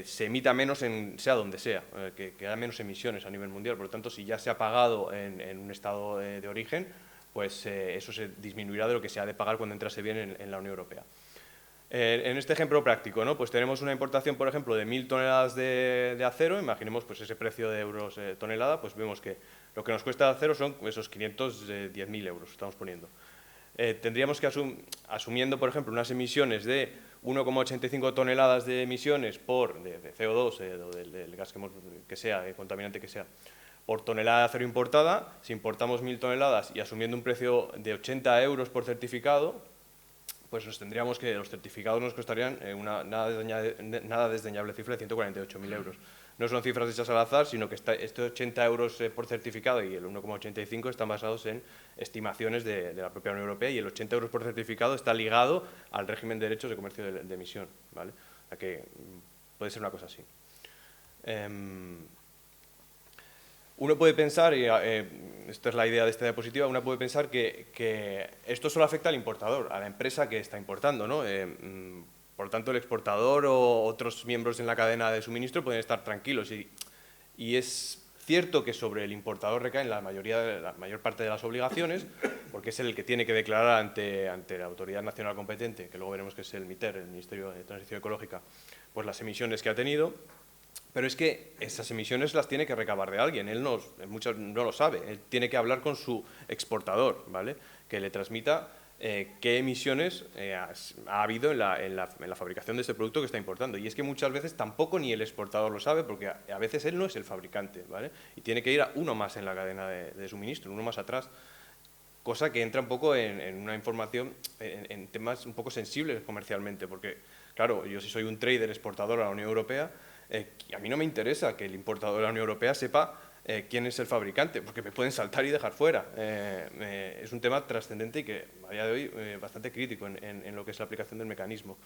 se emita menos sea donde sea, que haya menos emisiones a nivel mundial. Por lo tanto, si ya se ha pagado en un estado de origen, pues eso se disminuirá de lo que se ha de pagar cuando entrase bien en la Unión Europea. En este ejemplo práctico, ¿no?, pues tenemos una importación, por ejemplo, de 1000 toneladas de acero. Imaginemos pues ese precio de euros tonelada, pues vemos que lo que nos cuesta el acero son esos 510.000 euros, estamos poniendo. Tendríamos que, asumiendo, por ejemplo, unas emisiones de 1,85 toneladas de emisiones de CO2 o del gas que sea, contaminante que sea, por tonelada de acero importada. Si importamos 1000 toneladas y asumiendo un precio de 80 euros por certificado, pues nos tendríamos que, los certificados nos costarían una nada desdeñable cifra de 148.000 euros. No son cifras hechas al azar, sino que estos 80 euros por certificado y el 1,85 están basados en estimaciones de la propia Unión Europea, y el 80 euros por certificado está ligado al régimen de derechos de comercio de emisión, ¿vale? O sea que puede ser una cosa así. Uno puede pensar, y esta es la idea de esta diapositiva, uno puede pensar que esto solo afecta al importador, a la empresa que está importando, ¿no? Por lo tanto, el exportador o otros miembros en la cadena de suministro pueden estar tranquilos. Y es cierto que sobre el importador recaen la mayor parte de las obligaciones, porque es el que tiene que declarar ante la autoridad nacional competente, que luego veremos que es el MITER, el Ministerio de Transición Ecológica, pues las emisiones que ha tenido. Pero es que esas emisiones las tiene que recabar de alguien, él no lo sabe, él tiene que hablar con su exportador, ¿vale? Que le transmita qué emisiones ha habido en la fabricación de este producto que está importando. Y es que muchas veces tampoco ni el exportador lo sabe, porque a veces él no es el fabricante, ¿vale? Y tiene que ir a uno más en la cadena de suministro, uno más atrás, cosa que entra un poco en una información, en temas un poco sensibles comercialmente, porque, claro, yo si soy un trader exportador a la Unión Europea, a mí no me interesa que el importador de la Unión Europea sepa quién es el fabricante, porque me pueden saltar y dejar fuera. Es un tema trascendente y que a día de hoy bastante crítico en lo que es la aplicación del mecanismo.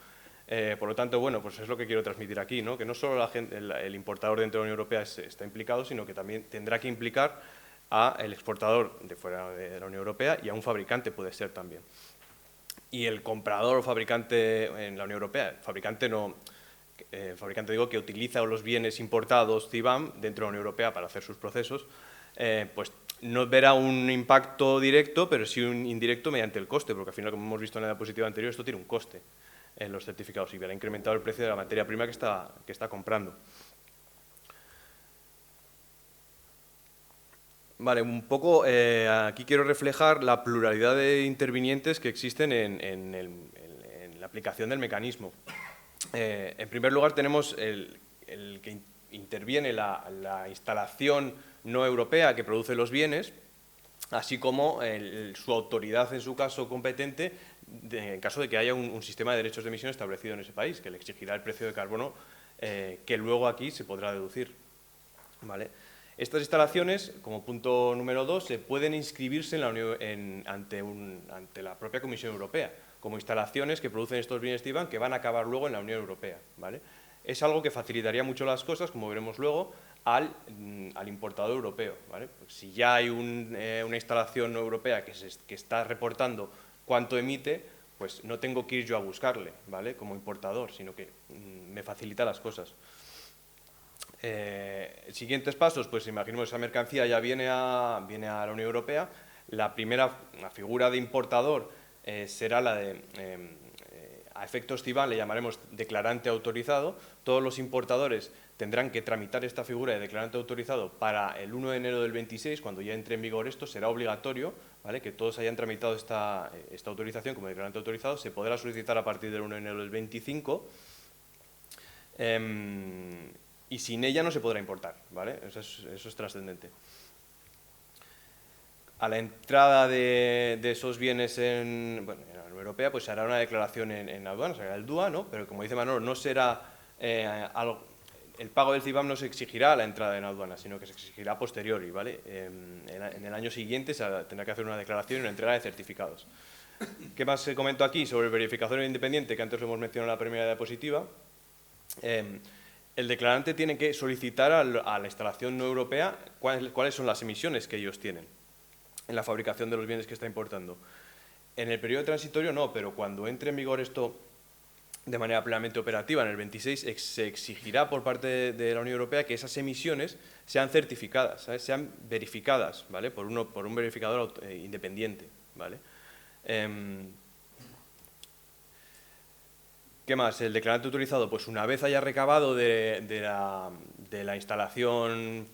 Por lo tanto, bueno, pues es lo que quiero transmitir aquí, ¿no? Que no solo el importador dentro de la Unión Europea está implicado, sino que también tendrá que implicar al exportador de fuera de la Unión Europea, y a un fabricante puede ser también. Y el comprador o fabricante en la Unión Europea, fabricante digo que utiliza los bienes importados CBAM dentro de la Unión Europea para hacer sus procesos, pues no verá un impacto directo, pero sí un indirecto mediante el coste, porque al final, como hemos visto en la diapositiva anterior, esto tiene un coste en los certificados y verá incrementado el precio de la materia prima que está comprando. Vale, un poco aquí quiero reflejar la pluralidad de intervinientes que existen en la aplicación del mecanismo. En primer lugar tenemos el que interviene la instalación no europea que produce los bienes, así como su autoridad, en su caso competente, en caso de que haya un sistema de derechos de emisión establecido en ese país, que le exigirá el precio de carbono que luego aquí se podrá deducir, ¿vale? Estas instalaciones, como punto número 2, se pueden inscribirse ante la propia Comisión Europea, como instalaciones que producen estos bienes TBAM que van a acabar luego en la Unión Europea, ¿vale? Es algo que facilitaría mucho las cosas, como veremos luego, al importador europeo, ¿vale? Si ya hay una instalación europea que está reportando cuánto emite, pues no tengo que ir yo a buscarle, ¿vale? Como importador, sino que me facilita las cosas. Siguientes pasos, pues imaginemos esa mercancía ya viene a la Unión Europea. La figura de importador será la de, a efectos CBAM le llamaremos declarante autorizado. Todos los importadores tendrán que tramitar esta figura de declarante autorizado para el 1 de enero del 26, cuando ya entre en vigor esto, será obligatorio, ¿vale? Que todos hayan tramitado esta autorización como declarante autorizado. Se podrá solicitar a partir del 1 de enero del 25. Y sin ella no se podrá importar, ¿vale? Eso es trascendente. A la entrada de esos bienes en la Unión Europea, pues se hará una declaración en aduana, será el DUA, ¿no? Pero como dice Manolo, no será el pago del CBAM no se exigirá a la entrada en aduana, sino que se exigirá a posteriori, ¿vale? En el año siguiente se tendrá que hacer una declaración y una entrega de certificados. ¿Qué más se comentó aquí sobre el verificador independiente, que antes lo hemos mencionado en la primera diapositiva? El declarante tiene que solicitar a la instalación no europea cuáles son las emisiones que ellos tienen en la fabricación de los bienes que está importando. En el periodo transitorio no, pero cuando entre en vigor esto de manera plenamente operativa, en el 26, se exigirá por parte de la Unión Europea que esas emisiones sean certificadas, ¿sabes? Sean verificadas, ¿vale? Por un verificador independiente, ¿vale? ¿Qué más? El declarante autorizado, pues una vez haya recabado de la instalación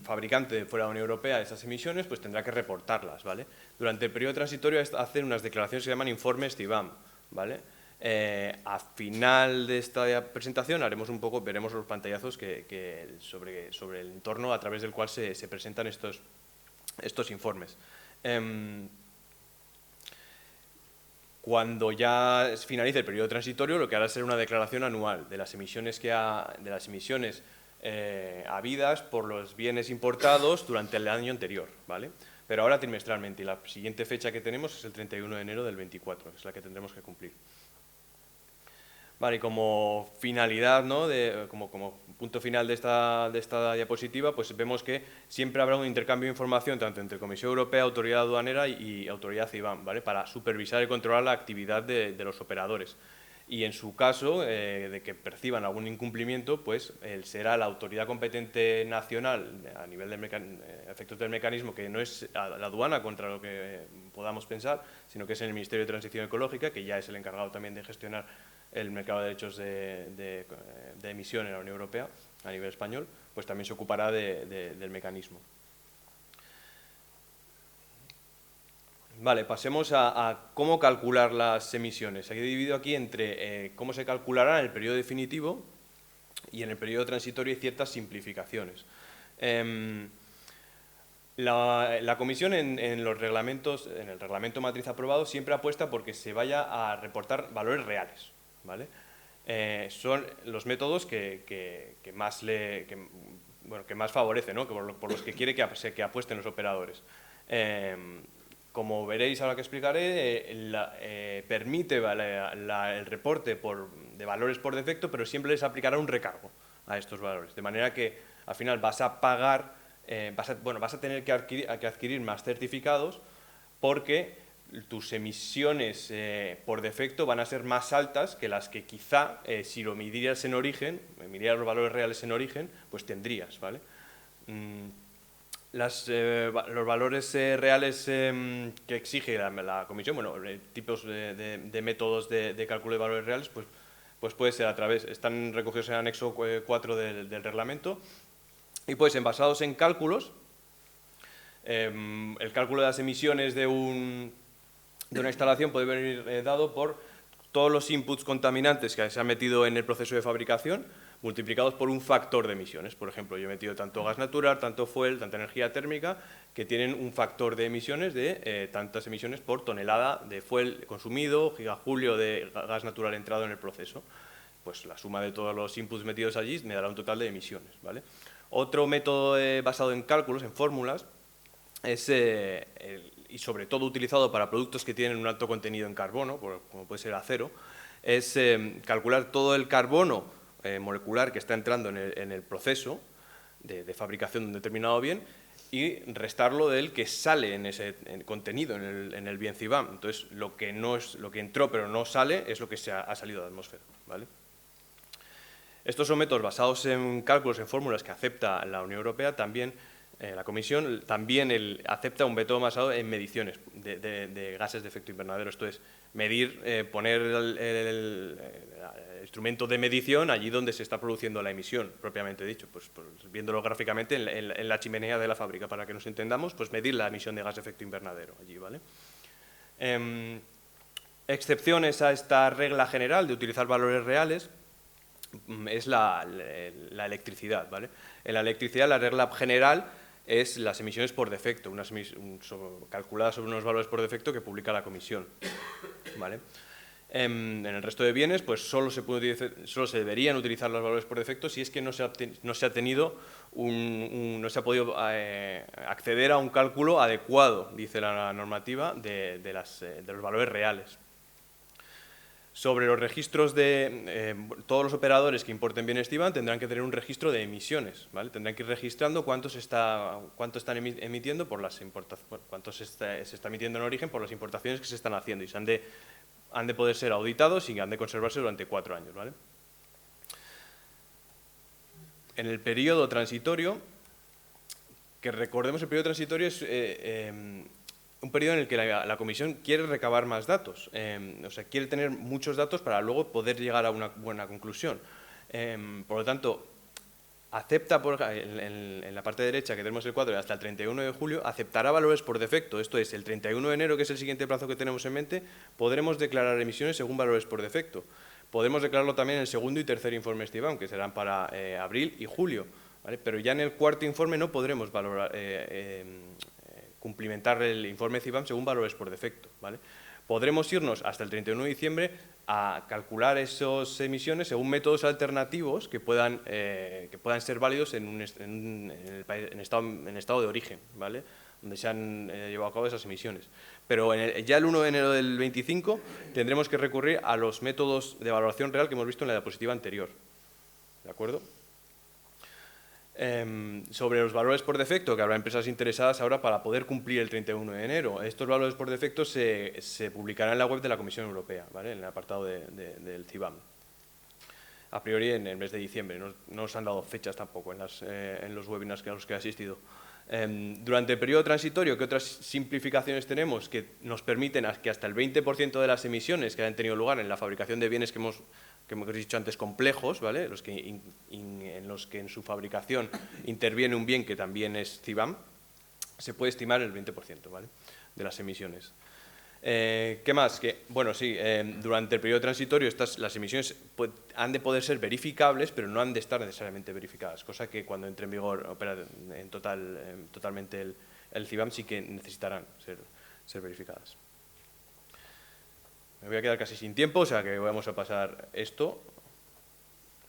fabricante de fuera de la Unión Europea esas emisiones, pues tendrá que reportarlas, ¿vale? Durante el periodo transitorio hacen unas declaraciones que se llaman informes CBAM, ¿vale? A final de esta presentación veremos los pantallazos sobre el entorno a través del cual se presentan estos informes. Cuando ya finalice el periodo transitorio, lo que hará será una declaración anual de las emisiones habidas por los bienes importados durante el año anterior, ¿vale? Pero ahora trimestralmente, y la siguiente fecha que tenemos es el 31 de enero del 24, es la que tendremos que cumplir. Vale, y como finalidad, ¿no? como punto final de esta diapositiva, pues vemos que siempre habrá un intercambio de información tanto entre Comisión Europea, Autoridad Aduanera y Autoridad CIBAM, ¿vale? Para supervisar y controlar la actividad de los operadores. Y en su caso de que perciban algún incumplimiento, pues será la autoridad competente nacional a nivel de efectos del mecanismo, que no es la aduana contra lo que podamos pensar, sino que es el Ministerio de Transición Ecológica, que ya es el encargado también de gestionar el mercado de derechos de emisión en la Unión Europea a nivel español, pues también se ocupará del mecanismo. Vale, pasemos a cómo calcular las emisiones. He dividido aquí entre cómo se calculará en el periodo definitivo y en el periodo transitorio hay ciertas simplificaciones. La Comisión en el reglamento matriz aprobado siempre apuesta porque se vaya a reportar valores reales, ¿vale? Son los métodos que más favorecen, ¿no? Por los que quiere que apuesten los operadores. Como veréis ahora que explicaré, permite el reporte de valores por defecto, pero siempre les aplicará un recargo a estos valores, de manera que al final vas a pagar, vas a tener que adquirir más certificados porque tus emisiones por defecto van a ser más altas que las que quizá, si lo midieras en origen, midieras los valores reales en origen, pues tendrías, ¿vale? Los valores reales que exige la Comisión, tipos de métodos de cálculo de valores reales, pues puede ser están recogidos en el anexo 4 del reglamento, y pueden ser basados en cálculos. El cálculo de las emisiones de una instalación puede venir dado por todos los inputs contaminantes que se han metido en el proceso de fabricación, multiplicados por un factor de emisiones. Por ejemplo, yo he metido tanto gas natural, tanto fuel, tanta energía térmica, que tienen un factor de emisiones de tantas emisiones por tonelada de fuel consumido, gigajulio de gas natural entrado en el proceso. Pues la suma de todos los inputs metidos allí me dará un total de emisiones, ¿vale? Otro método basado en cálculos, en fórmulas, es, y sobre todo utilizado para productos que tienen un alto contenido en carbono, como puede ser acero, es calcular todo el carbono molecular que está entrando en el proceso de fabricación de un determinado bien y restarlo del que sale en ese contenido en el bien CIBAM. Entonces, lo que entró pero no sale es lo que ha salido de la atmósfera, ¿vale? Estos son métodos basados en cálculos, en fórmulas que acepta la Unión Europea. También la Comisión también acepta un método basado en mediciones de gases de efecto invernadero. Esto es medir, poner el instrumento de medición allí donde se está produciendo la emisión, propiamente dicho. Pues viéndolo gráficamente en la chimenea de la fábrica, para que nos entendamos, pues medir la emisión de gas de efecto invernadero allí, ¿vale? Excepciones a esta regla general de utilizar valores reales es la electricidad, ¿vale? En la electricidad la regla general es las emisiones por defecto, calculadas sobre unos valores por defecto que publica la Comisión, ¿vale? En el resto de bienes, pues solo se deberían utilizar los valores por defecto si es que no se ha podido acceder a un cálculo adecuado, dice la normativa, de los valores reales. Sobre los registros todos los operadores que importen bienes CIBAM tendrán que tener un registro de emisiones, ¿vale? Tendrán que ir registrando cuánto están emitiendo por las cuánto se está emitiendo en origen por las importaciones que se están haciendo, y han de poder ser auditados y han de conservarse durante 4 años, ¿vale? En el periodo transitorio, que recordemos, el periodo transitorio es un periodo en el que la Comisión quiere recabar más datos, o sea, quiere tener muchos datos para luego poder llegar a una buena conclusión. Por lo tanto, acepta, en la parte derecha que tenemos el cuadro, hasta el 31 de julio, aceptará valores por defecto. Esto es, el 31 de enero, que es el siguiente plazo que tenemos en mente, podremos declarar emisiones según valores por defecto. Podemos declararlo también en el segundo y tercer informe CBAM, que serán para abril y julio, ¿vale? Pero ya en el cuarto informe no podremos cumplimentar el informe CBAM según valores por defecto, ¿vale? Podremos irnos hasta el 31 de diciembre a calcular esas emisiones según métodos alternativos que puedan ser válidos en estado de origen, ¿vale? Donde se han llevado a cabo esas emisiones. Pero ya el 1 de enero del 25 tendremos que recurrir a los métodos de valoración real que hemos visto en la diapositiva anterior, ¿de acuerdo? Sobre los valores por defecto, que habrá empresas interesadas ahora para poder cumplir el 31 de enero. Estos valores por defecto se publicarán en la web de la Comisión Europea, ¿vale? En el apartado del CBAM. A priori en el mes de diciembre, no os han dado fechas tampoco en los webinars a los que he asistido. Durante el periodo transitorio, ¿qué otras simplificaciones tenemos que nos permiten que hasta el 20% de las emisiones que hayan tenido lugar en la fabricación de bienes que hemos dicho antes complejos, ¿vale? En los que en su fabricación interviene un bien que también es CBAM, se puede estimar el 20%, ¿vale? De las emisiones. ¿Qué más? Bueno, sí, durante el periodo transitorio las emisiones han de poder ser verificables, pero no han de estar necesariamente verificadas, cosa que cuando entre en vigor totalmente el CBAM sí que necesitarán ser verificadas. Me voy a quedar casi sin tiempo, o sea que vamos a pasar esto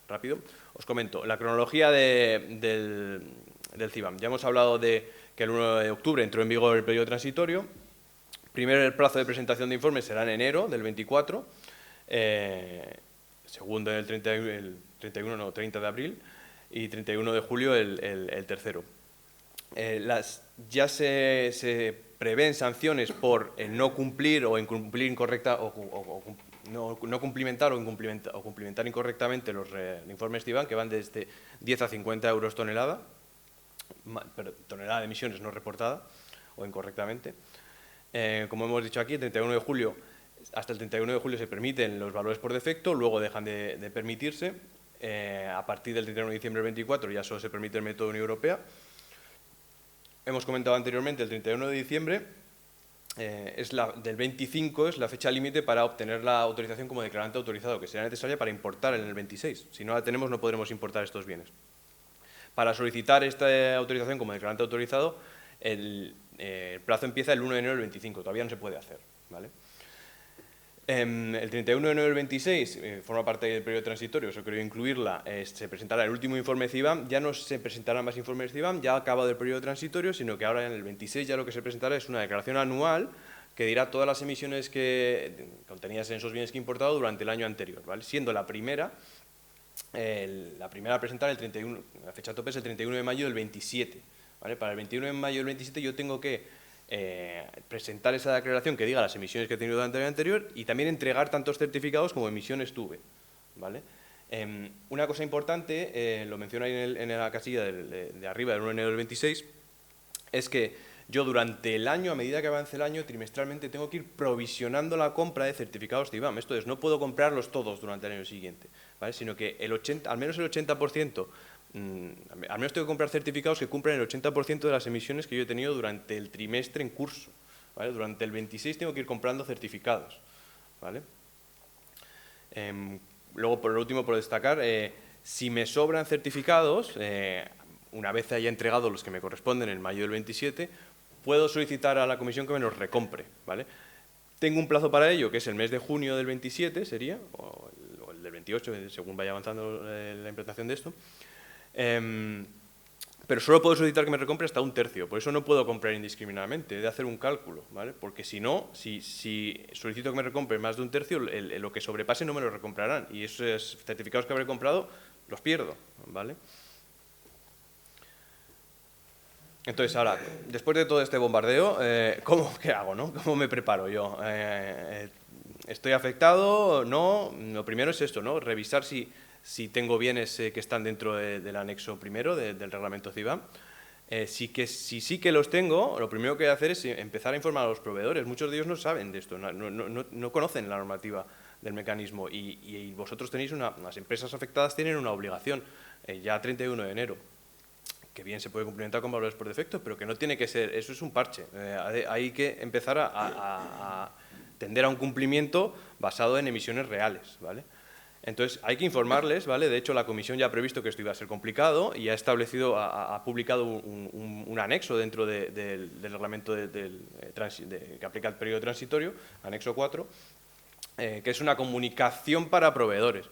rápido. Os comento, la cronología del CBAM. Ya hemos hablado de que el 1 de octubre entró en vigor el periodo transitorio. Primero, el plazo de presentación de informes será en enero del 24, segundo el 30 de abril y 31 de julio el tercero. Ya se prevén sanciones por no cumplir o incumplir incorrecta no cumplimentar o cumplimentar incorrectamente los informes CBAM, que van desde 10 a 50 euros tonelada, tonelada de emisiones no reportada o incorrectamente. Como hemos dicho aquí, hasta el 31 de julio se permiten los valores por defecto, luego dejan de permitirse. A partir del 31 de diciembre del 24 ya solo se permite el método Unión Europea. Hemos comentado anteriormente, el 31 de diciembre del 25 es la fecha límite para obtener la autorización como declarante autorizado, que será necesaria para importar en el 26. Si no la tenemos, no podremos importar estos bienes. Para solicitar esta autorización como declarante autorizado, el plazo empieza el 1 de enero del 25, todavía no se puede hacer, ¿vale? El 31 de enero del 26 forma parte del periodo transitorio, eso quería incluirla, se presentará el último informe CBAM, ya no se presentarán más informes CBAM, ya ha acabado el periodo transitorio, sino que ahora en el 26 ya lo que se presentará es una declaración anual que dirá todas las emisiones contenidas en esos bienes que he importado durante el año anterior, ¿vale? Siendo la primera a presentar la fecha tope es el 31 de mayo del 27, ¿vale? Para el 21 de mayo del 27 yo tengo que presentar esa declaración que diga las emisiones que he tenido durante el año anterior y también entregar tantos certificados como emisiones tuve, ¿vale? Una cosa importante, lo menciono ahí en la casilla de arriba del 1 de enero del 26, es que yo durante el año, a medida que avance el año, trimestralmente tengo que ir provisionando la compra de certificados CBAM. Esto es, no puedo comprarlos todos durante el año siguiente, ¿vale? Sino que al menos el 80%, al menos tengo que comprar certificados que cumplan el 80% de las emisiones que yo he tenido durante el trimestre en curso, ¿vale? Durante el 26 tengo que ir comprando certificados, ¿vale? Luego, por último, por destacar, si me sobran certificados, una vez haya entregado los que me corresponden en mayo del 27, puedo solicitar a la comisión que me los recompre, ¿vale? Tengo un plazo para ello, que es el mes de junio del 27, sería, o el del 28, según vaya avanzando la implantación de esto. Pero solo puedo solicitar que me recompre hasta un tercio, por eso no puedo comprar indiscriminadamente, he de hacer un cálculo, ¿vale? Porque si no, si solicito que me recompre más de un tercio, lo que sobrepase no me lo recomprarán y esos certificados que habré comprado los pierdo, ¿vale? Entonces, ahora, después de todo este bombardeo, ¿qué hago, no? ¿Cómo me preparo yo? ¿Estoy afectado? No. Lo primero es esto, ¿no? Revisar si tengo bienes que están dentro del anexo primero del reglamento CBAM. Si sí que los tengo, lo primero que voy a hacer es empezar a informar a los proveedores. Muchos de ellos no saben de esto, no conocen la normativa del mecanismo y vosotros tenéis las empresas afectadas tienen una obligación ya a 31 de enero, que bien se puede cumplimentar con valores por defecto, pero que no tiene que ser, eso es un parche. Hay que empezar a tender a un cumplimiento basado en emisiones reales, ¿vale? Entonces, hay que informarles, ¿vale? De hecho, la Comisión ya ha previsto que esto iba a ser complicado y ha establecido, ha publicado un anexo dentro del reglamento que aplica el periodo transitorio, anexo 4, que es una comunicación para proveedores.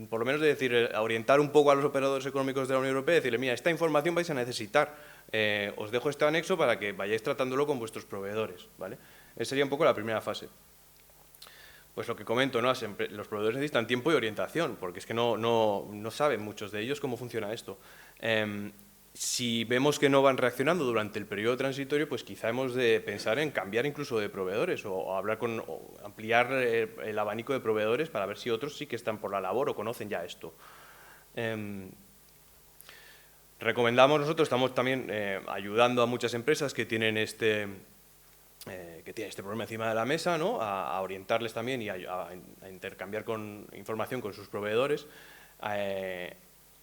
Por lo menos de decir, orientar un poco a los operadores económicos de la Unión Europea y decirle, mira, esta información vais a necesitar, os dejo este anexo para que vayáis tratándolo con vuestros proveedores, ¿vale? Esa sería un poco la primera fase. Pues lo que comento, ¿no? Los proveedores necesitan tiempo y orientación, porque es que no saben muchos de ellos cómo funciona esto. Si vemos que no van reaccionando durante el periodo transitorio, pues quizá hemos de pensar en cambiar incluso de proveedores o ampliar el abanico de proveedores para ver si otros sí que están por la labor o conocen ya esto. Recomendamos nosotros, estamos también ayudando a muchas empresas que tienen este problema encima de la mesa, ¿no? A orientarles también y a intercambiar información con sus proveedores,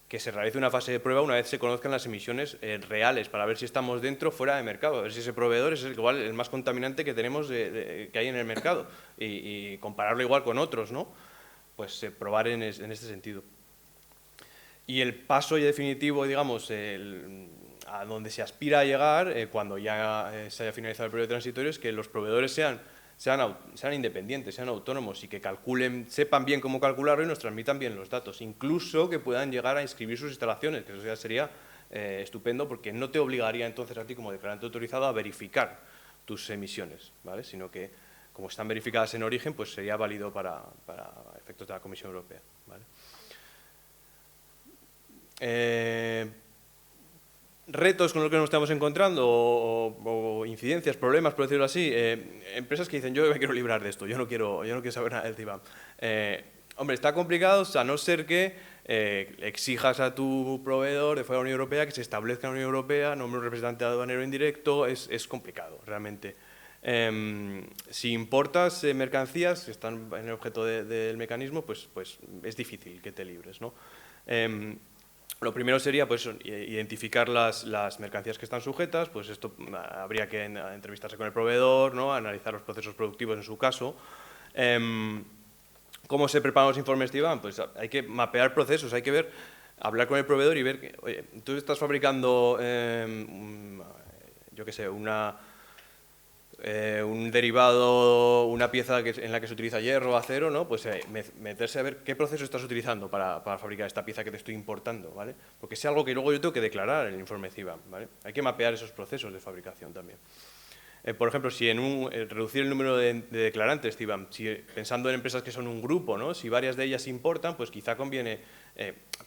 que se realice una fase de prueba una vez se conozcan las emisiones reales para ver si estamos dentro o fuera de mercado, a ver si ese proveedor es igual el más contaminante que tenemos que hay en el mercado y compararlo igual con otros, ¿no? Pues probar en este sentido. Y el paso ya definitivo, digamos, a donde se aspira a llegar cuando ya se haya finalizado el periodo transitorio es que los proveedores sean independientes, sean autónomos y que sepan bien cómo calcularlo y nos transmitan bien los datos, incluso que puedan llegar a inscribir sus instalaciones, que eso ya sería estupendo porque no te obligaría entonces a ti como declarante autorizado a verificar tus emisiones, ¿vale? Sino que como están verificadas en origen, pues sería válido para efectos de la Comisión Europea, ¿vale? Retos con los que nos estamos encontrando o incidencias, problemas, por decirlo así, empresas que dicen yo me quiero librar de esto, yo no quiero saber nada del CBAM. Hombre, está complicado a no ser que exijas a tu proveedor de fuera de la Unión Europea que se establezca en la Unión Europea, nombre un representante aduanero indirecto, es complicado realmente. Si importas mercancías que están en el objeto del mecanismo, pues es difícil que te libres, ¿no? Lo primero sería pues, identificar las mercancías que están sujetas, pues esto habría que entrevistarse con el proveedor, ¿no? Analizar los procesos productivos en su caso. ¿Cómo se preparan los informes de IBAN? Pues hay que mapear procesos, hay que hablar con el proveedor y ver que, oye, tú estás fabricando, yo qué sé, un derivado, una pieza en la que se utiliza hierro o acero, ¿no? Pues meterse a ver qué proceso estás utilizando para fabricar esta pieza que te estoy importando, ¿vale? Porque es algo que luego yo tengo que declarar en el informe CBAM, ¿vale? Hay que mapear esos procesos de fabricación también. Por ejemplo, si reducir el número de declarantes CBAM, pensando en empresas que son un grupo, ¿no? Si varias de ellas importan, pues quizá conviene,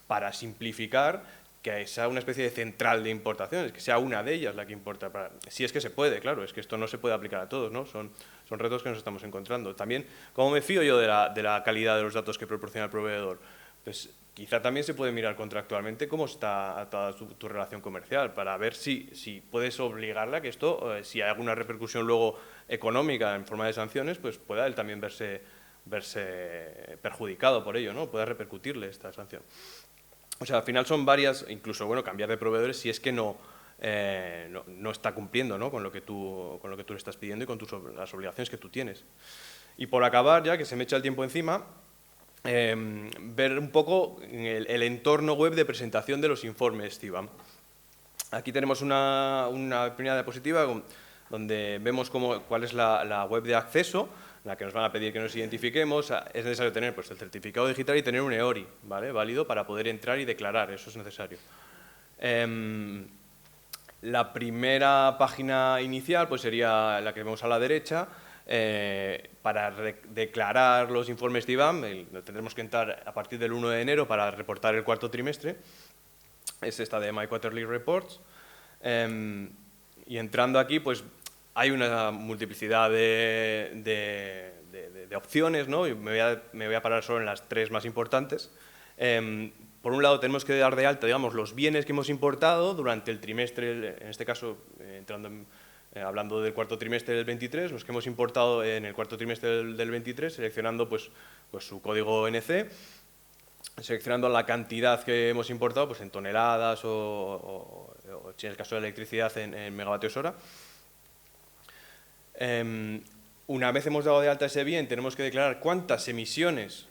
para simplificar, que sea una especie de central de importaciones, que sea una de ellas la que importa. Si es que se puede, claro, es que esto no se puede aplicar a todos, ¿no? Son retos que nos estamos encontrando. También, ¿cómo me fío yo de la calidad de los datos que proporciona el proveedor? Pues quizá también se puede mirar contractualmente cómo está toda tu relación comercial, para ver si puedes obligarla a que esto, si hay alguna repercusión luego económica en forma de sanciones, pues pueda él también verse perjudicado por ello, ¿no? Pueda repercutirle esta sanción. O sea, al final son varias, incluso bueno, cambiar de proveedores si es que no está cumpliendo, ¿no? con lo que tú le estás pidiendo y con las obligaciones que tú tienes. Y por acabar, ya que se me echa el tiempo encima, ver un poco el entorno web de presentación de los informes CBAM. Aquí tenemos una primera diapositiva donde vemos cuál es la web de acceso, en la que nos van a pedir que nos identifiquemos. Es necesario tener pues, el certificado digital y tener un EORI, ¿vale? Válido para poder entrar y declarar, eso es necesario. La primera página inicial pues, sería la que vemos a la derecha. Para declarar los informes de IBAM, tendremos que entrar a partir del 1 de enero para reportar el cuarto trimestre. Es esta de My Quarterly Reports. Y entrando aquí, pues hay una multiplicidad de opciones, ¿no? Y me voy a parar solo en las tres más importantes. Por un lado, tenemos que dar de alta, digamos, los bienes que hemos importado durante el trimestre, en este caso, entrando hablando del cuarto trimestre del 23, los que hemos importado en el cuarto trimestre del 23, seleccionando pues su código NC, seleccionando la cantidad que hemos importado pues en toneladas o en el caso de la electricidad en megavatios hora. Una vez hemos dado de alta ese bien, tenemos que declarar cuántas emisiones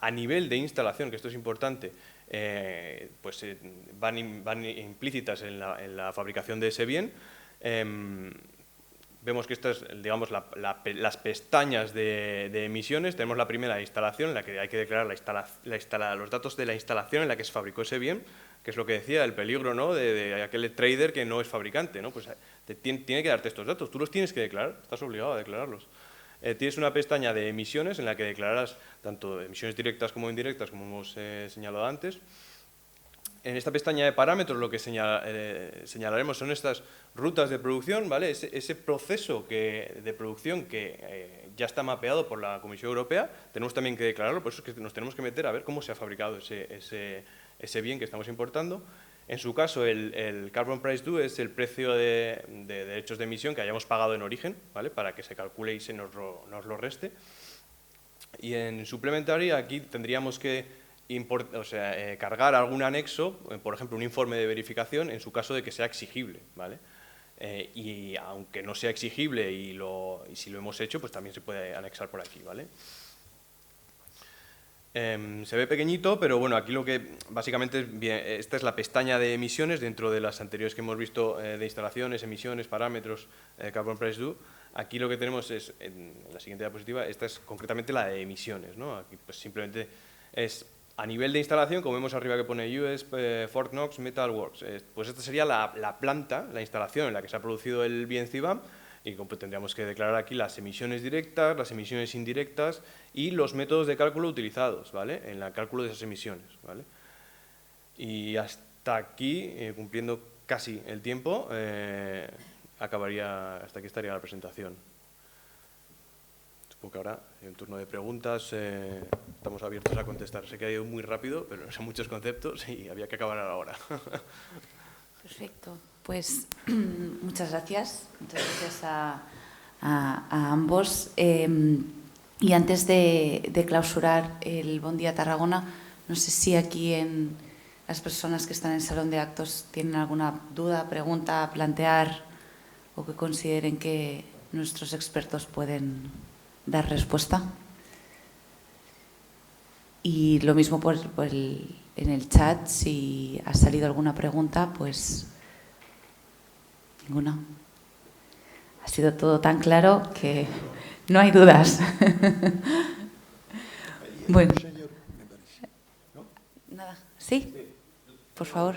a nivel de instalación, que esto es importante, pues van implícitas en la fabricación de ese bien. Vemos que estas, digamos, las pestañas de emisiones. Tenemos la primera, instalación, en la que hay que declarar los datos de la instalación en la que se fabricó ese bien, que es lo que decía, el peligro, ¿no?, de aquel trader que no es fabricante, ¿no? Pues tiene que darte estos datos, tú los tienes que declarar, estás obligado a declararlos. Tienes una pestaña de emisiones en la que declararás tanto emisiones directas como indirectas, como hemos señalado antes. En esta pestaña de parámetros lo que señalaremos son estas rutas de producción, ¿vale? Ese proceso de producción que ya está mapeado por la Comisión Europea, tenemos también que declararlo, por eso es que nos tenemos que meter a ver cómo se ha fabricado ese bien que estamos importando. En su caso, el Carbon Price Due es el precio de derechos de emisión que hayamos pagado en origen, ¿vale?, para que se calcule y se nos lo reste. Y en Supplementary aquí tendríamos que cargar algún anexo, por ejemplo, un informe de verificación, en su caso de que sea exigible, ¿vale? Y aunque no sea exigible y si lo hemos hecho, pues también se puede anexar por aquí, ¿vale? Se ve pequeñito, pero bueno, aquí lo que básicamente es bien, esta es la pestaña de emisiones dentro de las anteriores que hemos visto de instalaciones, emisiones, parámetros, Carbon Price Due. Aquí lo que tenemos es, en la siguiente diapositiva, esta es concretamente la de emisiones, ¿no? Aquí pues simplemente es a nivel de instalación, como vemos arriba que pone US Fort Knox Metal Works, pues esta sería la planta, la instalación en la que se ha producido el bien CBAM, y tendríamos que declarar aquí las emisiones directas, las emisiones indirectas y los métodos de cálculo utilizados, ¿vale?, en el cálculo de esas emisiones, ¿vale? Y hasta aquí, cumpliendo casi el tiempo, hasta aquí estaría la presentación. Supongo que ahora hay un turno de preguntas, estamos abiertos a contestar. Sé que ha ido muy rápido, pero son muchos conceptos y había que acabar a la hora. Perfecto. Pues muchas gracias a ambos. Y antes de clausurar el Bon Dia Tarragona, no sé si aquí las personas que están en el salón de actos tienen alguna duda, pregunta a plantear o que consideren que nuestros expertos pueden dar respuesta. Y lo mismo en el chat, si ha salido alguna pregunta, pues ninguna. Ha sido todo tan claro que no hay dudas. Bueno. Nada. ¿Sí? Por favor.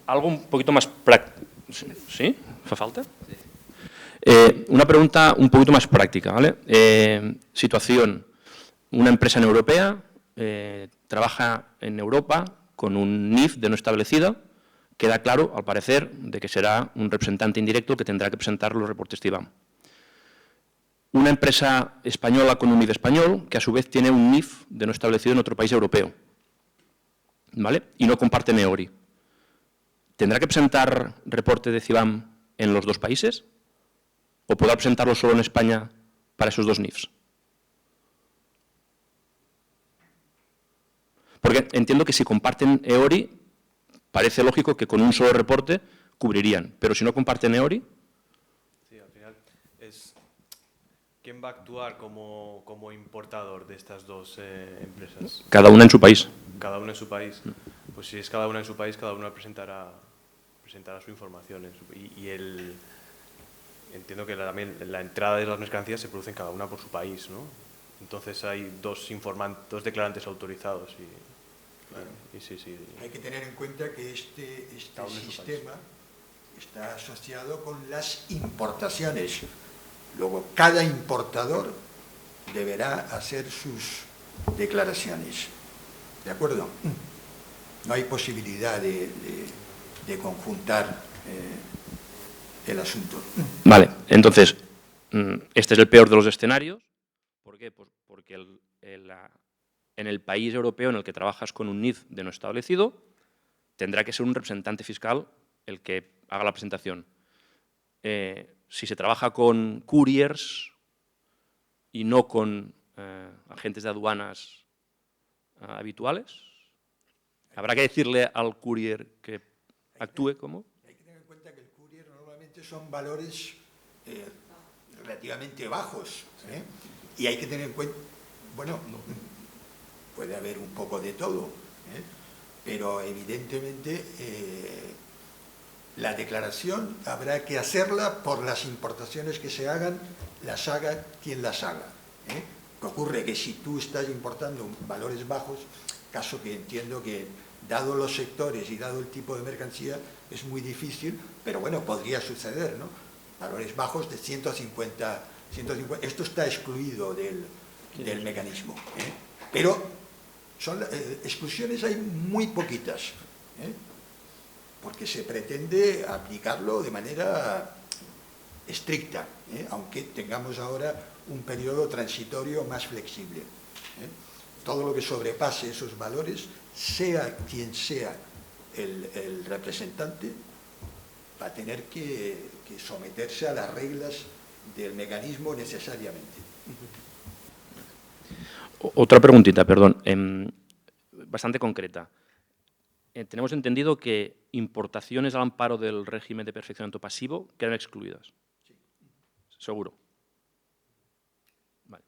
Algo un poquito más práctico. ¿Sí? ¿Fa falta? Sí. Una pregunta un poquito más práctica, ¿vale? Situación. Una empresa en europea trabaja en Europa con un NIF de no establecido. Queda claro, al parecer, de que será un representante indirecto que tendrá que presentar los reportes CBAM. Una empresa española con un NIF español, que a su vez tiene un NIF de no establecido en otro país europeo, ¿vale? Y no comparte EORI. ¿Tendrá que presentar reporte de CBAM en los dos países? ¿O podrá presentarlo solo en España para esos dos NIFs? Porque entiendo que si comparten EORI, parece lógico que con un solo reporte cubrirían, pero si no comparten EORI... Sí, al final es... ¿Quién va a actuar como importador de estas dos empresas? Cada una en su país. Cada una en su país. Pues si es cada una en su país, cada una presentará su información. Entiendo que también la entrada de las mercancías se produce en cada una por su país, ¿no? Entonces hay dos declarantes autorizados. Sí. Hay que tener en cuenta que este sistema está asociado con las importaciones. Luego, cada importador deberá hacer sus declaraciones. ¿De acuerdo? No hay posibilidad de conjuntar el asunto. Vale, entonces, este es el peor de los escenarios. ¿Por qué? Pues porque en el país europeo en el que trabajas con un NIF de no establecido, tendrá que ser un representante fiscal el que haga la presentación. Si se trabaja con couriers y no con agentes de aduanas habituales, ¿habrá que decirle al courier que actúe como? Hay que tener en cuenta que el courier normalmente son valores relativamente bajos, ¿eh? Y hay que tener en cuenta, bueno, puede haber un poco de todo, ¿eh? Pero evidentemente la declaración habrá que hacerla por las importaciones que se hagan, las haga quien las haga, ¿eh? Que ocurre que si tú estás importando valores bajos, caso que entiendo que, dado los sectores y dado el tipo de mercancía, es muy difícil, pero bueno, podría suceder, ¿no? Valores bajos de 150, esto está excluido del mecanismo, ¿eh? Pero exclusiones hay muy poquitas, ¿eh? Porque se pretende aplicarlo de manera estricta, ¿eh? Aunque tengamos ahora un periodo transitorio más flexible, ¿eh? Todo lo que sobrepase esos valores, sea quien sea el representante, va a tener que someterse a las reglas del mecanismo necesariamente. Otra preguntita, perdón, bastante concreta. Tenemos entendido que importaciones al amparo del régimen de perfeccionamiento pasivo quedan excluidas. Sí. ¿Seguro? Vale.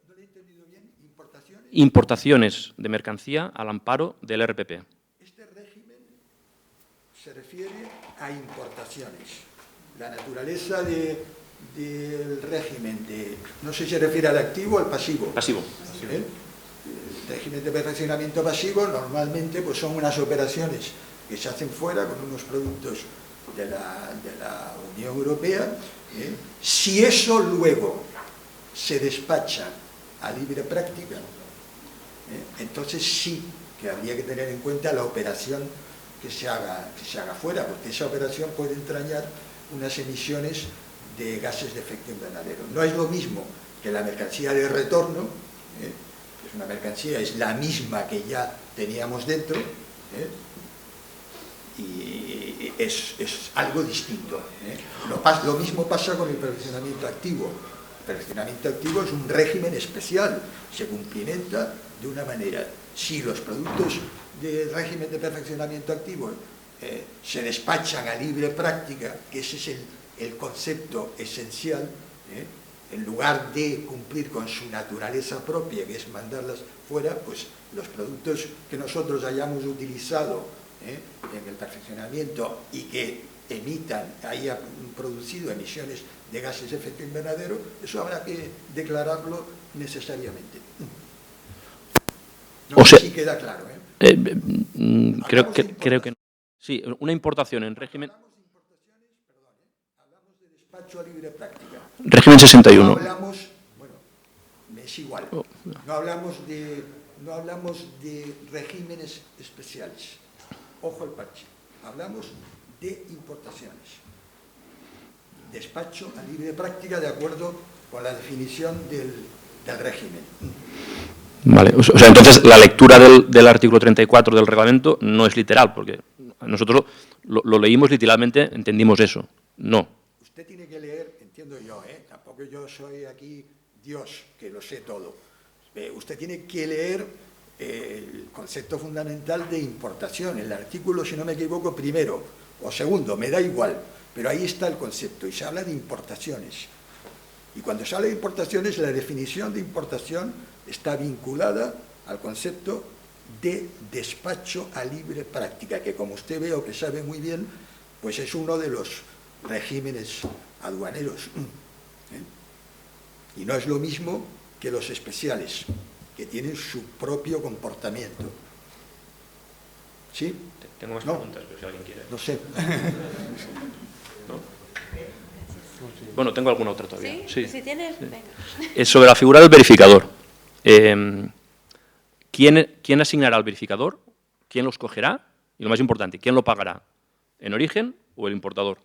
¿No le he entendido bien? ¿Importaciones? Importaciones de mercancía al amparo del RPP. Este régimen se refiere a importaciones. La naturaleza del régimen, no sé si se refiere al activo o al pasivo. Pasivo. ¿Eh? El régimen de perfeccionamiento pasivo normalmente pues son unas operaciones que se hacen fuera con unos productos de la Unión Europea. ¿Eh? Si eso luego se despacha a libre práctica, entonces sí que habría que tener en cuenta la operación que se haga fuera, porque esa operación puede entrañar unas emisiones de gases de efecto invernadero. No es lo mismo que la mercancía de retorno, es una mercancía, es la misma que ya teníamos dentro, y es algo distinto. Lo mismo pasa con el perfeccionamiento activo. El perfeccionamiento activo es un régimen especial, se cumplimenta de una manera. Si los productos del régimen de perfeccionamiento activo se despachan a libre práctica, que ese es el concepto esencial, en lugar de cumplir con su naturaleza propia, que es mandarlas fuera, pues los productos que nosotros hayamos utilizado en el perfeccionamiento y que haya producido emisiones de gases de efecto invernadero, eso habrá que declararlo necesariamente. No sé si queda claro. Creo que no. Sí, una importación en régimen... Hablamos de importaciones, perdón, hablamos de despacho a libre práctica. Régimen 61. No hablamos, bueno, es igual, no hablamos de regímenes especiales. Ojo al parche, hablamos de importaciones. Despacho a libre práctica de acuerdo con la definición del régimen. Vale, o sea, entonces la lectura del artículo 34 del reglamento no es literal, porque nosotros lo leímos literalmente, entendimos eso. No. Usted tiene que leer, entiendo yo, tampoco yo soy aquí Dios, que lo sé todo. Usted tiene que leer el concepto fundamental de importación, el artículo, si no me equivoco, primero o segundo, me da igual, pero ahí está el concepto y se habla de importaciones. Y cuando se habla de importaciones, la definición de importación está vinculada al concepto de despacho a libre práctica, que como usted ve o que sabe muy bien, pues es uno de los regímenes aduaneros. Y no es lo mismo que los especiales, que tienen su propio comportamiento. ¿Sí? Tengo más preguntas, pero si alguien quiere. No sé. ¿No? Bueno, tengo alguna otra todavía. ¿Sí? Si tienes, venga. Es sobre la figura del verificador. ¿Quién asignará al verificador? ¿Quién lo escogerá? Y lo más importante, ¿quién lo pagará? ¿En origen o el importador?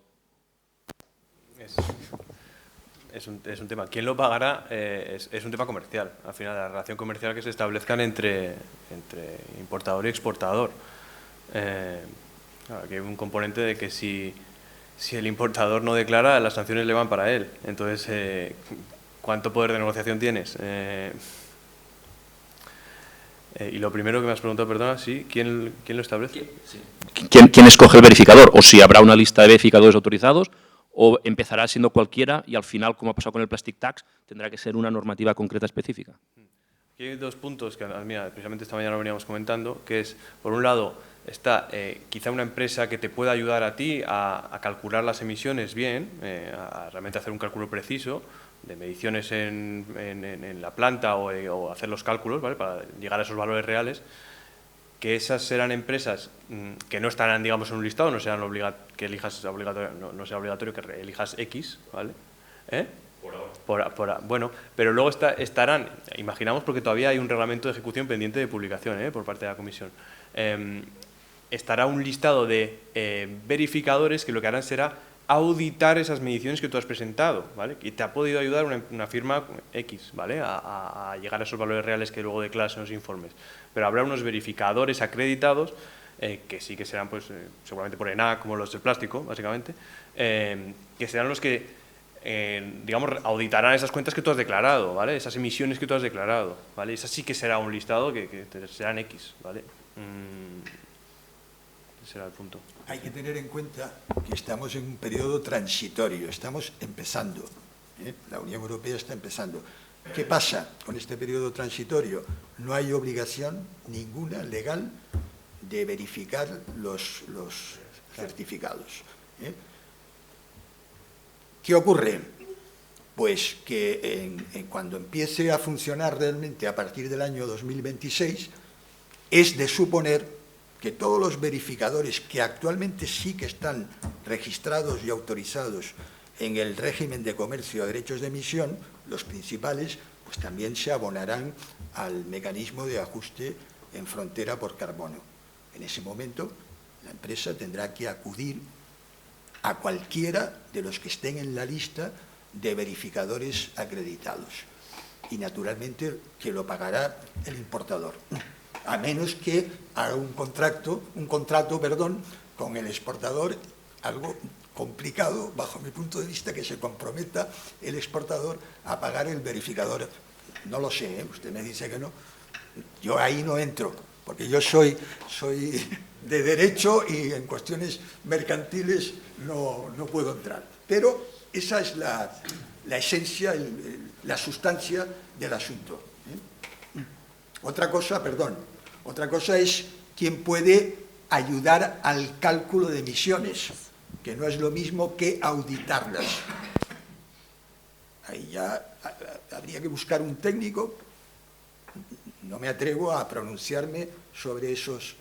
es un tema. ¿Quién lo pagará? Es un tema comercial. Al final, la relación comercial que se establezcan entre importador y exportador. Claro, aquí hay un componente de que si el importador no declara, las sanciones le van para él. Entonces, ¿cuánto poder de negociación tienes? Y lo primero que me has preguntado, perdona, sí, ¿quién lo establece? ¿Quién escoge el verificador? O si habrá una lista de verificadores autorizados, o empezará siendo cualquiera y al final, como ha pasado con el Plastic Tax, tendrá que ser una normativa concreta específica. Aquí hay dos puntos que, mira, precisamente esta mañana lo veníamos comentando, que es, por un lado, está quizá una empresa que te pueda ayudar a ti a calcular las emisiones bien, a realmente hacer un cálculo preciso de mediciones en la planta o hacer los cálculos, ¿vale?, para llegar a esos valores reales, que esas serán empresas que no estarán, digamos, en un listado, no serán que elijas obligatorio, no sea obligatorio que elijas X, ¿vale? Bueno, pero luego estarán, imaginamos, porque todavía hay un reglamento de ejecución pendiente de publicación por parte de la Comisión, estará un listado de verificadores que lo que harán será auditar esas mediciones que tú has presentado, ¿vale? Y te ha podido ayudar una firma X, ¿vale?, a llegar a esos valores reales que luego declaras en los informes. Pero habrá unos verificadores acreditados que sí que serán, pues, seguramente por ENAC, como los del plástico, básicamente, que serán los que, digamos, auditarán esas cuentas que tú has declarado, ¿vale?, esas emisiones que tú has declarado, ¿vale? Esa sí que será un listado que serán X, ¿vale? Ese será el punto. Hay que tener en cuenta que estamos en un periodo transitorio, estamos empezando, la Unión Europea está empezando. ¿Qué pasa con este periodo transitorio? No hay obligación ninguna legal de verificar los certificados. ¿Qué ocurre? Pues que cuando empiece a funcionar realmente a partir del año 2026, es de suponer que todos los verificadores que actualmente sí que están registrados y autorizados en el régimen de comercio de derechos de emisión, los principales, pues también se abonarán al mecanismo de ajuste en frontera por carbono. En ese momento, la empresa tendrá que acudir a cualquiera de los que estén en la lista de verificadores acreditados. Y, naturalmente, que lo pagará el importador, a menos que haga un contrato, con el exportador, algo complicado, bajo mi punto de vista, que se comprometa el exportador a pagar el verificador. No lo sé, usted me dice que no. Yo ahí no entro, porque yo soy de derecho y en cuestiones mercantiles no puedo entrar. Pero esa es la esencia, la sustancia del asunto. Otra cosa es quién puede ayudar al cálculo de emisiones, que no es lo mismo que auditarlas. Ahí ya habría que buscar un técnico. No me atrevo a pronunciarme sobre esos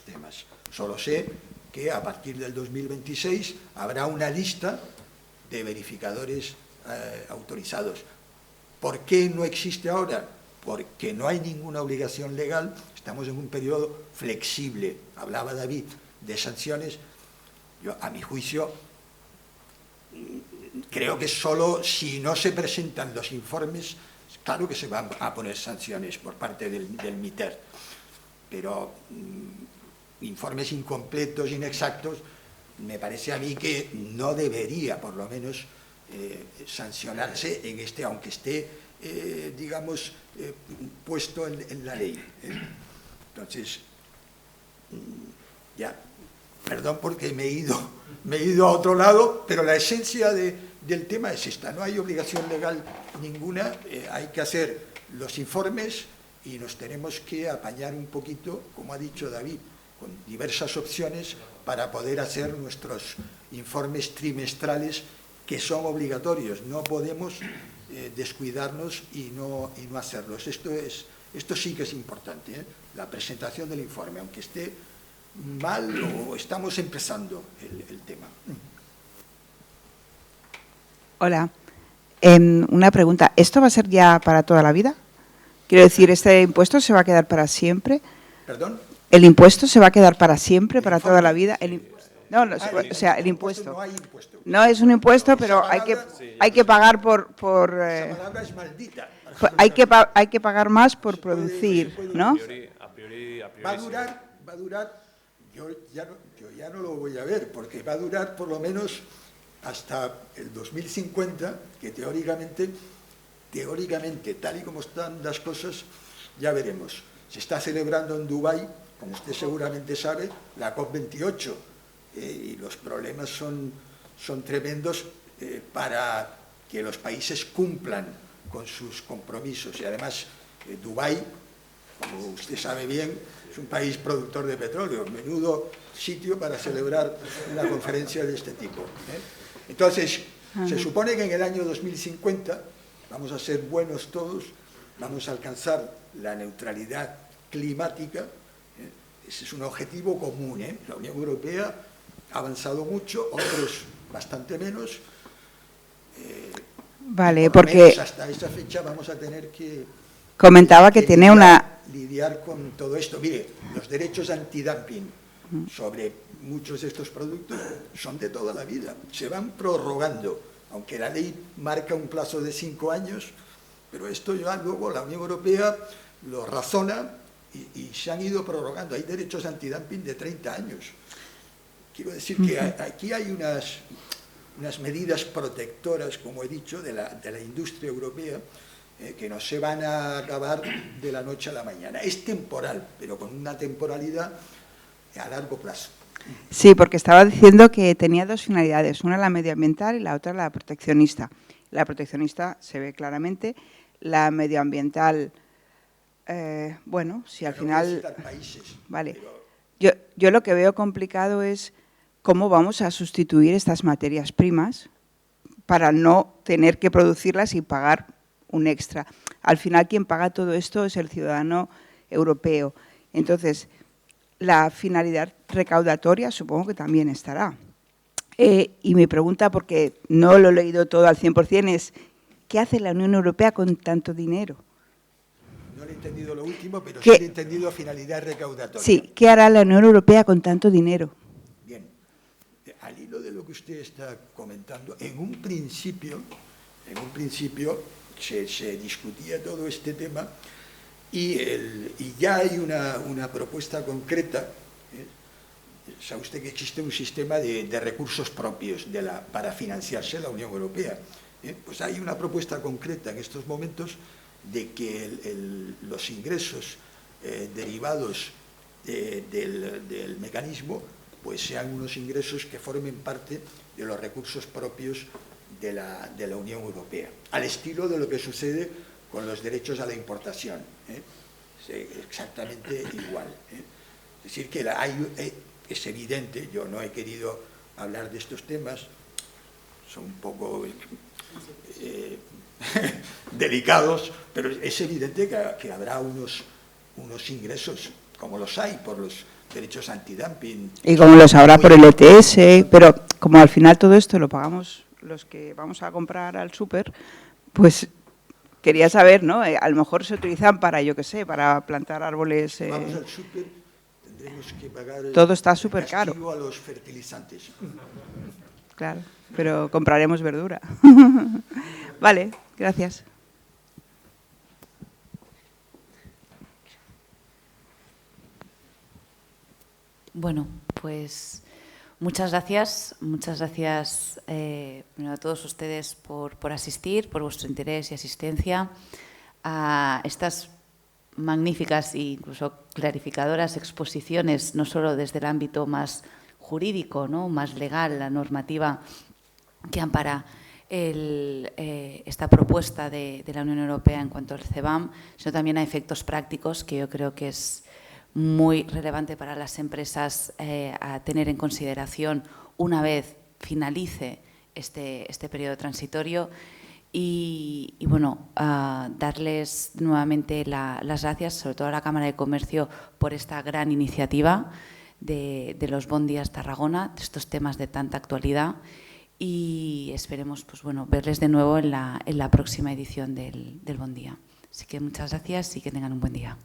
temas. Solo sé que a partir del 2026 habrá una lista de verificadores autorizados. ¿Por qué no existe ahora? Porque no hay ninguna obligación legal, estamos en un periodo flexible. Hablaba David de sanciones. Yo, a mi juicio, creo que solo si no se presentan los informes, claro que se van a poner sanciones por parte del MITER, pero informes incompletos, inexactos, me parece a mí que no debería, por lo menos, sancionarse aunque esté, digamos, puesto en la ley. Entonces, ya, perdón porque me he ido a otro lado, pero la esencia del tema es esta. No hay obligación legal ninguna, hay que hacer los informes y nos tenemos que apañar un poquito, como ha dicho David, con diversas opciones para poder hacer nuestros informes trimestrales que son obligatorios. No podemos descuidarnos y no hacerlos. Esto sí que es importante, la presentación del informe, aunque esté mal o estamos empezando el tema. Hola. Una pregunta. ¿Esto va a ser ya para toda la vida? Quiero decir, ¿este impuesto se va a quedar para siempre? ¿Perdón? ¿El impuesto se va a quedar para siempre, para toda la vida? No, o sea, el impuesto. No hay impuesto. No es un impuesto, pero hay que pagar por Esa palabra es maldita. hay que pagar más por producir, ¿no? A priori Va a durar, yo ya no lo voy a ver, porque va a durar por lo menos hasta el 2050, que teóricamente, tal y como están las cosas, ya veremos. Se está celebrando en Dubái, como usted seguramente sabe, la COP28, y los problemas son tremendos para que los países cumplan con sus compromisos. Y además, Dubái, como usted sabe bien, es un país productor de petróleo, menudo sitio para celebrar una conferencia de este tipo. Entonces, se supone que en el año 2050 vamos a ser buenos todos, vamos a alcanzar la neutralidad climática. Ese es un objetivo común. La Unión Europea ha avanzado mucho, otros bastante menos. Vale, por lo porque menos hasta esa fecha vamos a tener que comentaba que tiene lidiar con todo esto. Mire, los derechos antidumping sobre muchos de estos productos son de toda la vida, se van prorrogando, aunque la ley marca un plazo de 5 años, pero esto ya luego la Unión Europea lo razona y se han ido prorrogando. Hay derechos antidumping de 30 años. Quiero decir que aquí hay unas medidas protectoras, como he dicho, de la industria europea, que no se van a acabar de la noche a la mañana. Es temporal, pero con una temporalidad a largo plazo. Sí, porque estaba diciendo que tenía dos finalidades, una la medioambiental y la otra la proteccionista. La proteccionista se ve claramente, la medioambiental, bueno, si al final... Vale. Yo lo que veo complicado es cómo vamos a sustituir estas materias primas para no tener que producirlas y pagar un extra. Al final, quien paga todo esto es el ciudadano europeo. Entonces, la finalidad recaudatoria supongo que también estará. Y mi pregunta, porque no lo he leído todo al 100%, es ¿qué hace la Unión Europea con tanto dinero? No he entendido lo último, pero sí he entendido finalidad recaudatoria. Sí, ¿qué hará la Unión Europea con tanto dinero? Bien, al hilo de lo que usted está comentando, en un principio se discutía todo este tema y ya hay una propuesta concreta. Sabe usted que existe un sistema de recursos propios para financiarse la Unión Europea. Pues hay una propuesta concreta en estos momentos de que los ingresos derivados del mecanismo pues sean unos ingresos que formen parte de los recursos propios de la Unión Europea, al estilo de lo que sucede con los derechos a la importación. Exactamente igual. Es decir, que es evidente, yo no he querido hablar de estos temas, son un poco delicados, pero es evidente que habrá unos ingresos, como los hay por los derechos antidumping. Y como los habrá por el ETS, pero como al final todo esto lo pagamos los que vamos a comprar al súper, pues quería saber, ¿no? A lo mejor se utilizan para, yo qué sé, para plantar árboles. Vamos al súper, tendremos que pagar todo está súper caro. A los fertilizantes. Claro, pero compraremos verdura. Vale, gracias. Bueno, pues muchas gracias a todos ustedes por asistir, por vuestro interés y asistencia a estas magníficas e incluso clarificadoras exposiciones, no solo desde el ámbito más jurídico, ¿no?, más legal, la normativa que ampara esta propuesta de la Unión Europea en cuanto al CBAM, sino también a efectos prácticos, que yo creo que es muy relevante para las empresas a tener en consideración una vez finalice este periodo transitorio. Y bueno, darles nuevamente las gracias, sobre todo a la Cámara de Comercio, por esta gran iniciativa de los Bon Días Tarragona, de estos temas de tanta actualidad, y esperemos pues, bueno, verles de nuevo en la próxima edición del Bon Día. Así que muchas gracias y que tengan un buen día.